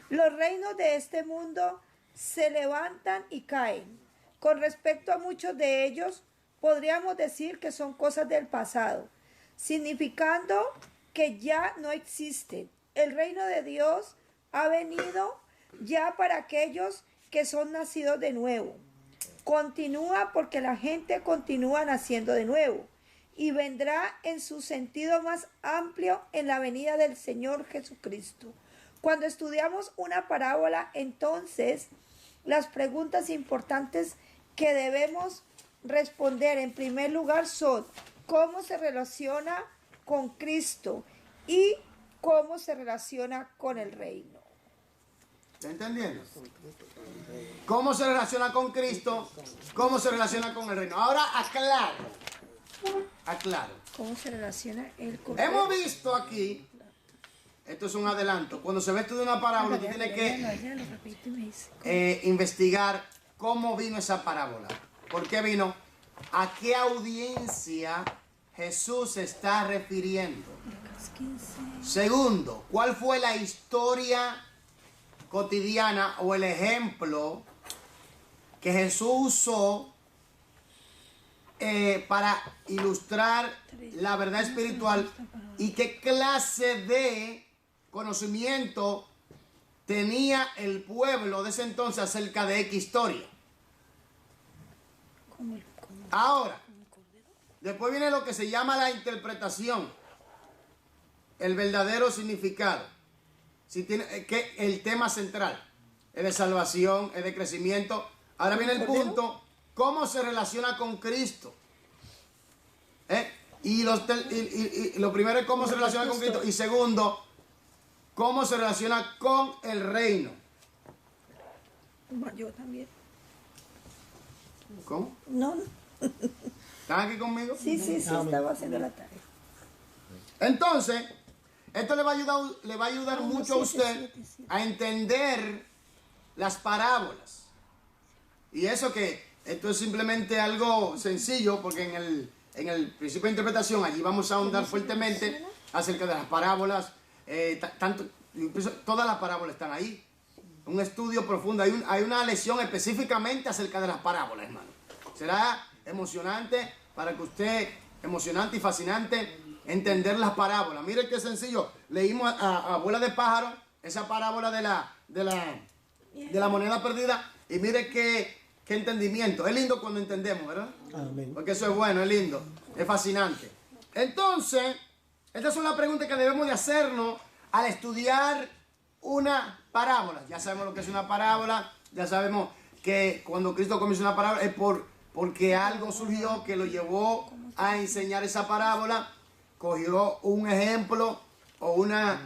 Los reinos de este mundo se levantan y caen. Con respecto a muchos de ellos, podríamos decir que son cosas del pasado, significando que ya no existen. El reino de Dios ha venido ya para aquellos que son nacidos de nuevo. Continúa porque la gente continúa naciendo de nuevo. Y vendrá en su sentido más amplio en la venida del Señor Jesucristo. Cuando estudiamos una parábola, entonces, las preguntas importantes que debemos responder en primer lugar son: ¿cómo se relaciona con Cristo? Y ¿cómo se relaciona con el reino? ¿Está entendiendo? ¿Cómo se relaciona con Cristo? ¿Cómo se relaciona con el reino? Ahora aclaro. ¿Cómo se relaciona el con Hemos visto aquí, esto es un adelanto, cuando se ve esto de una parábola, tú tienes que investigar cómo vino esa parábola. ¿Por qué vino? ¿A qué audiencia Jesús se está refiriendo? Segundo, ¿cuál fue la historia cotidiana o el ejemplo que Jesús usó para ilustrar la verdad espiritual, y qué clase de conocimiento tenía el pueblo de ese entonces acerca de X historia? Ahora, después viene lo que se llama la interpretación, el verdadero significado. Si tiene, que el tema central es de salvación, es de crecimiento. Ahora viene el punto: ¿cómo se relaciona con Cristo? Y lo primero es cómo se relaciona con Cristo. Y segundo, cómo se relaciona con el reino. Yo también. ¿Cómo? No. ¿Están aquí conmigo? Sí, estaba haciendo la tarea. Entonces, esto le va a ayudar mucho a usted a entender las parábolas. Y eso que esto es simplemente algo sencillo, porque en el principio de interpretación, allí vamos a ahondar fuertemente acerca de las parábolas, incluso todas las parábolas están ahí. Un estudio profundo, hay una lección específicamente acerca de las parábolas, hermano. Será emocionante para que usted, emocionante y fascinante, entender las parábolas. Mire qué sencillo, leímos a Abuela de Pájaro, esa parábola de la moneda perdida, y mire qué entendimiento. Es lindo cuando entendemos, ¿verdad? Amén. Porque eso es bueno, es lindo, es fascinante. Entonces, estas son las preguntas que debemos de hacernos al estudiar una parábola. Ya sabemos lo que es una parábola, ya sabemos que cuando Cristo comenzó una parábola es porque algo surgió que lo llevó a enseñar esa parábola, cogió un ejemplo o una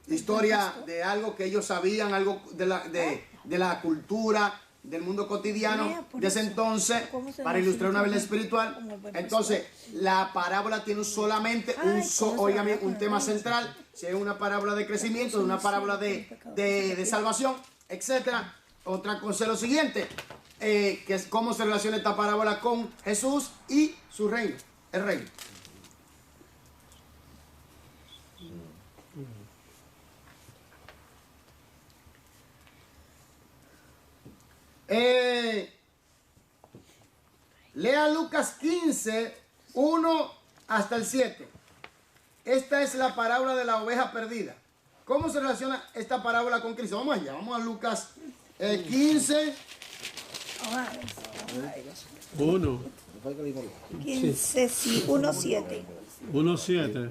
historia de algo que ellos sabían, algo de la cultura, del mundo cotidiano de ese entonces, para ilustrar una verdad espiritual. Entonces, la parábola tiene solamente un tema central. Si es una parábola de crecimiento, una parábola de salvación, etcétera. Otra cosa es lo siguiente, que es cómo se relaciona esta parábola con Jesús y su reino, el reino. Lea Lucas 15, 1 hasta el 7. Esta es la parábola de la oveja perdida. ¿Cómo se relaciona esta parábola con Cristo? Vamos allá, vamos a Lucas 15. 1. 15, sí, 1:7. 1:7.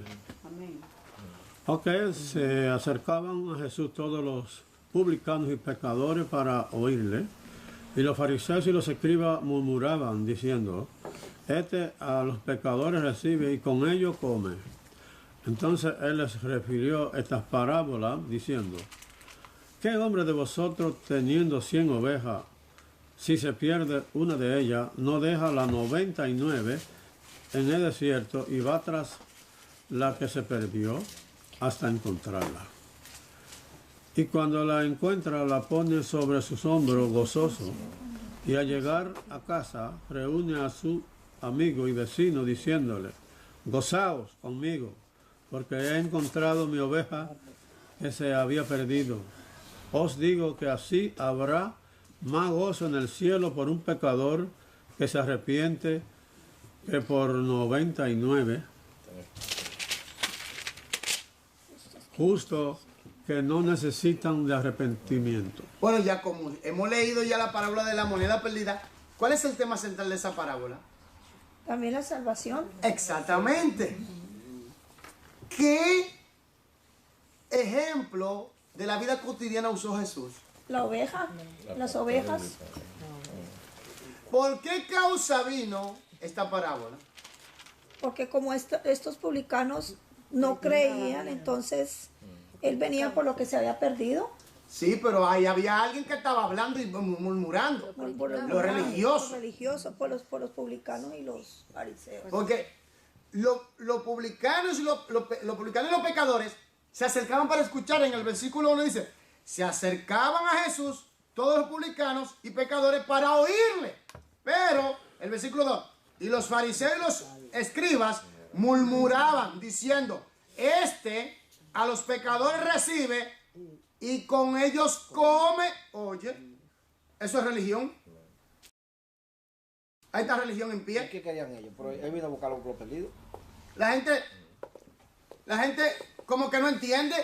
Ok, se acercaban a Jesús todos los publicanos y pecadores para oírle. Y los fariseos y los escribas murmuraban, diciendo, este a los pecadores recibe y con ellos come. Entonces él les refirió estas parábolas, diciendo, ¿qué hombre de vosotros, teniendo 100 ovejas, si se pierde una de ellas, no deja las 99 en el desierto y va tras la que se perdió hasta encontrarla? Y cuando la encuentra, la pone sobre sus hombros gozoso, y al llegar a casa reúne a su amigo y vecino diciéndole, gozaos conmigo, porque he encontrado mi oveja que se había perdido. Os digo que así habrá más gozo en el cielo por un pecador que se arrepiente que por 99 justos que no necesitan de arrepentimiento. Bueno, ya como hemos leído ya la parábola de la moneda perdida, ¿cuál es el tema central de esa parábola? También la salvación. Exactamente. ¿Qué ejemplo de la vida cotidiana usó Jesús? La oveja, las ovejas. ¿Por qué causa vino esta parábola? Porque como estos publicanos no creían, entonces él venía por lo que se había perdido. Sí, pero ahí había alguien que estaba hablando y murmurando. Los religiosos. Por los publicanos y los fariseos. Porque los publicanos y los pecadores se acercaban para escuchar. En el versículo 1 dice, se acercaban a Jesús todos los publicanos y pecadores para oírle. Pero, el versículo 2, y los fariseos y los escribas murmuraban diciendo, a los pecadores recibe y con ellos come. Oye, ¿eso es religión? Ahí está religión en pie. ¿Qué querían ellos? Pero él vino a buscar los perdidos. La gente como que no entiende.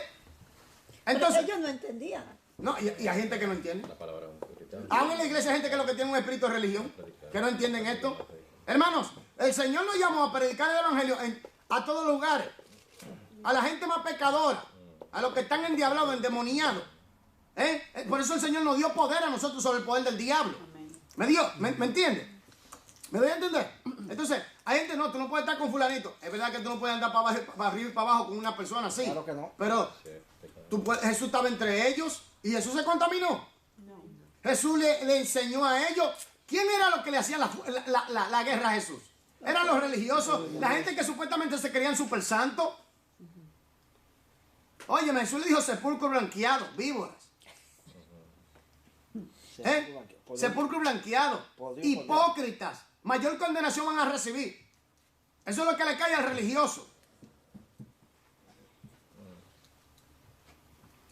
Entonces, pero ellos no entendían. No, y hay gente que no entiende. La palabra Aún en la iglesia hay gente que lo que tiene un espíritu de religión, que no entienden esto. Hermanos, el Señor nos llamó a predicar el evangelio a todos lugares. A la gente más pecadora, a los que están endiablados, endemoniados. Por eso el Señor nos dio poder a nosotros sobre el poder del diablo. ¿Me entiende? ¿Me doy a entender? Entonces, hay gente, no, tú no puedes estar con fulanito. Es verdad que tú no puedes andar para arriba y para abajo con una persona así. Claro que no. Pero Jesús estaba entre ellos y Jesús se contaminó. No. Jesús le enseñó a ellos. ¿Quién era los que le hacían la guerra a Jesús? Eran los religiosos, la gente que supuestamente se creían súper santos. Oye, Jesús le dijo sepulcro blanqueado, víboras. Sepulcro blanqueado, hipócritas. mayor condenación van a recibir. Eso es lo que le cae al religioso.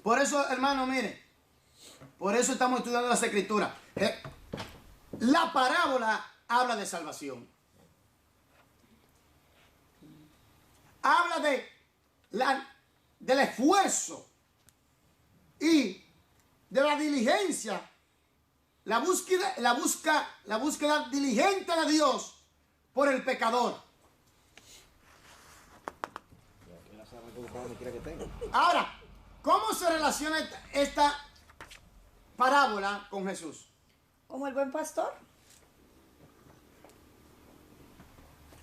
Por eso, hermano, mire, por eso estamos estudiando las Escrituras. La parábola habla de salvación. Habla del esfuerzo y de la diligencia, la búsqueda diligente de Dios por el pecador. Ahora, ¿cómo se relaciona esta parábola con Jesús? Como el buen pastor,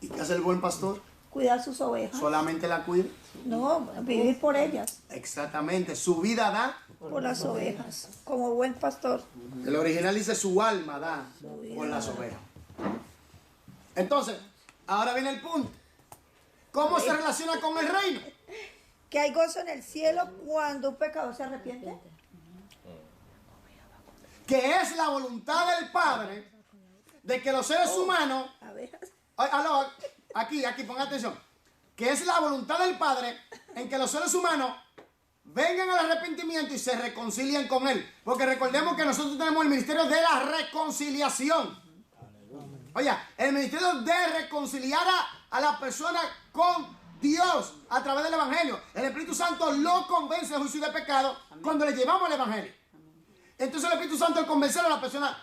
¿Y qué hace el buen pastor? cuidar sus ovejas. Solamente la cuida. No, vivir por ellas, Exactamente, su vida da. por las ovejas, como buen pastor. El original dice su alma da por las ovejas. Entonces, ahora viene el punto. ¿Cómo se relaciona con el reino? Que hay gozo en el cielo cuando un pecador se arrepiente. Que es la voluntad del Padre de que los seres humanos... Abejas. Aló, aquí, ponga atención. Que es la voluntad del Padre en que los seres humanos vengan al arrepentimiento y se reconcilien con Él. Porque recordemos que nosotros tenemos el ministerio de la reconciliación. Oye, el ministerio de reconciliar a la persona con Dios a través del Evangelio. El Espíritu Santo lo convence de juicio y de pecado cuando le llevamos el Evangelio. Entonces el Espíritu Santo al convencer a la persona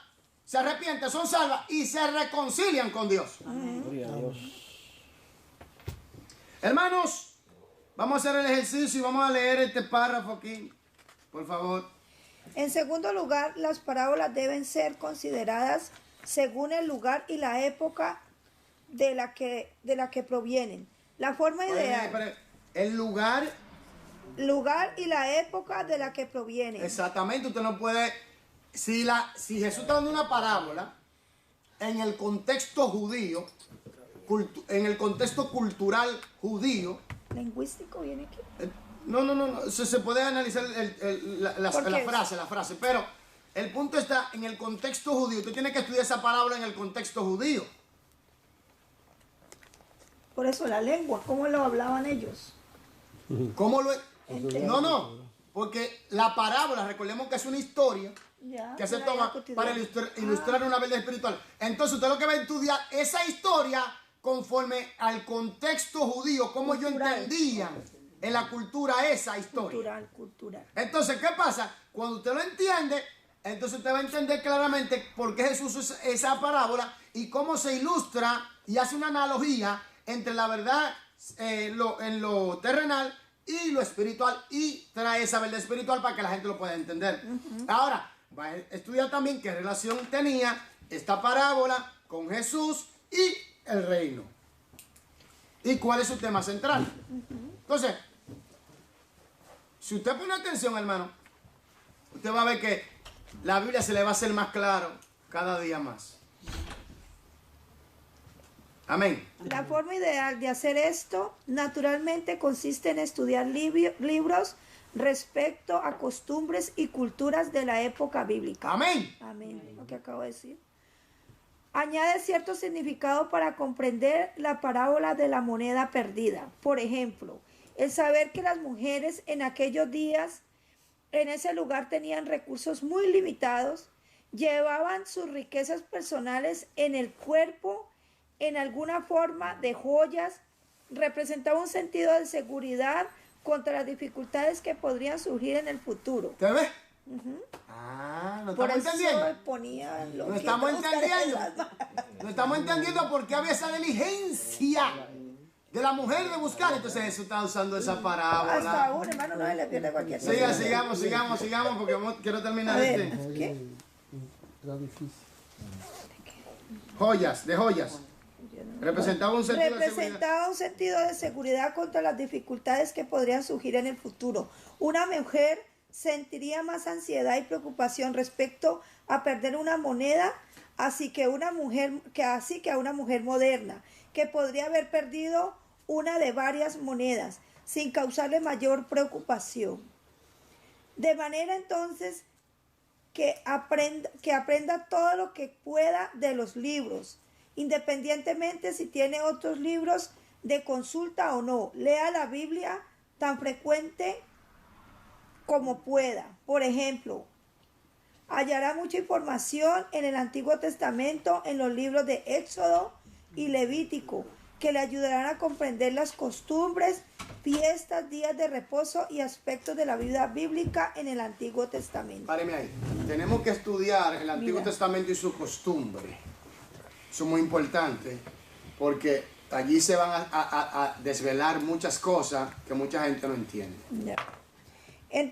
se arrepiente, son salvas y se reconcilian con Dios. Hermanos, vamos a hacer el ejercicio y vamos a leer este párrafo aquí, por favor. En segundo lugar, las parábolas deben ser consideradas según el lugar y la época de la que provienen. La forma ideal. El lugar y la época de la que provienen. Exactamente, usted no puede... Si Jesús está dando una parábola en el contexto judío, en el contexto cultural judío... ¿Lingüístico viene aquí? No. Se puede analizar la frase, pero el punto está en el contexto judío. Usted tiene que estudiar esa parábola en el contexto judío. Por eso la lengua, ¿cómo lo hablaban ellos? ¿Cómo lo...? No, porque la parábola, recordemos que es una historia que se toma para ilustrar una verdad espiritual. Entonces usted lo que va a estudiar esa historia conforme al contexto judío, como ellos entendían en la cultura esa historia. Cultural. Entonces, ¿qué pasa? Cuando usted lo entiende, entonces usted va a entender claramente por qué Jesús usa esa parábola y cómo se ilustra y hace una analogía entre la verdad en lo terrenal y lo espiritual, y trae esa verdad espiritual para que la gente lo pueda entender. Ahora, va a estudiar también qué relación tenía esta parábola con Jesús y el reino. ¿Y cuál es su tema central? Entonces, si usted pone atención, hermano, usted va a ver que la Biblia se le va a hacer más claro cada día más. Amén. La forma ideal de hacer esto naturalmente consiste en estudiar libros respecto a costumbres y culturas de la época bíblica. Amén. Amén, lo que acabo de decir. Añade cierto significado para comprender la parábola de la moneda perdida. Por ejemplo, el saber que las mujeres en aquellos días en ese lugar tenían recursos muy limitados, llevaban sus riquezas personales en el cuerpo, en alguna forma de joyas, representaba un sentido de seguridad contra las dificultades que podrían surgir en el futuro. ¿Te ves? ¿No Por estamos eso entendiendo? ponían lo No que estamos buscar entendiendo. en las manos. No estamos entendiendo por qué había esa diligencia de la mujer de buscar. Entonces Jesús está usando esa Hasta parábola. ahora, hermano, no se le pierde cualquier cosa. Sigamos, porque quiero terminar A ver, este. ¿qué? Está difícil. Joyas. Representaba un sentido de seguridad. Representaba un sentido de seguridad contra las dificultades que podrían surgir en el futuro. Una mujer sentiría más ansiedad y preocupación respecto a perder una moneda, así que a una mujer moderna, que podría haber perdido una de varias monedas, sin causarle mayor preocupación. De manera entonces que aprenda todo lo que pueda de los libros independientemente si tiene otros libros de consulta o no. Lea la Biblia tan frecuente como pueda. Por ejemplo, hallará mucha información en el Antiguo Testamento, en los libros de Éxodo y Levítico, que le ayudarán a comprender las costumbres, fiestas, días de reposo y aspectos de la vida bíblica en el Antiguo Testamento. Páreme ahí. Tenemos que estudiar el Antiguo Testamento y su costumbre. Eso es muy importante porque allí se van a desvelar muchas cosas que mucha gente no entiende. Ya. En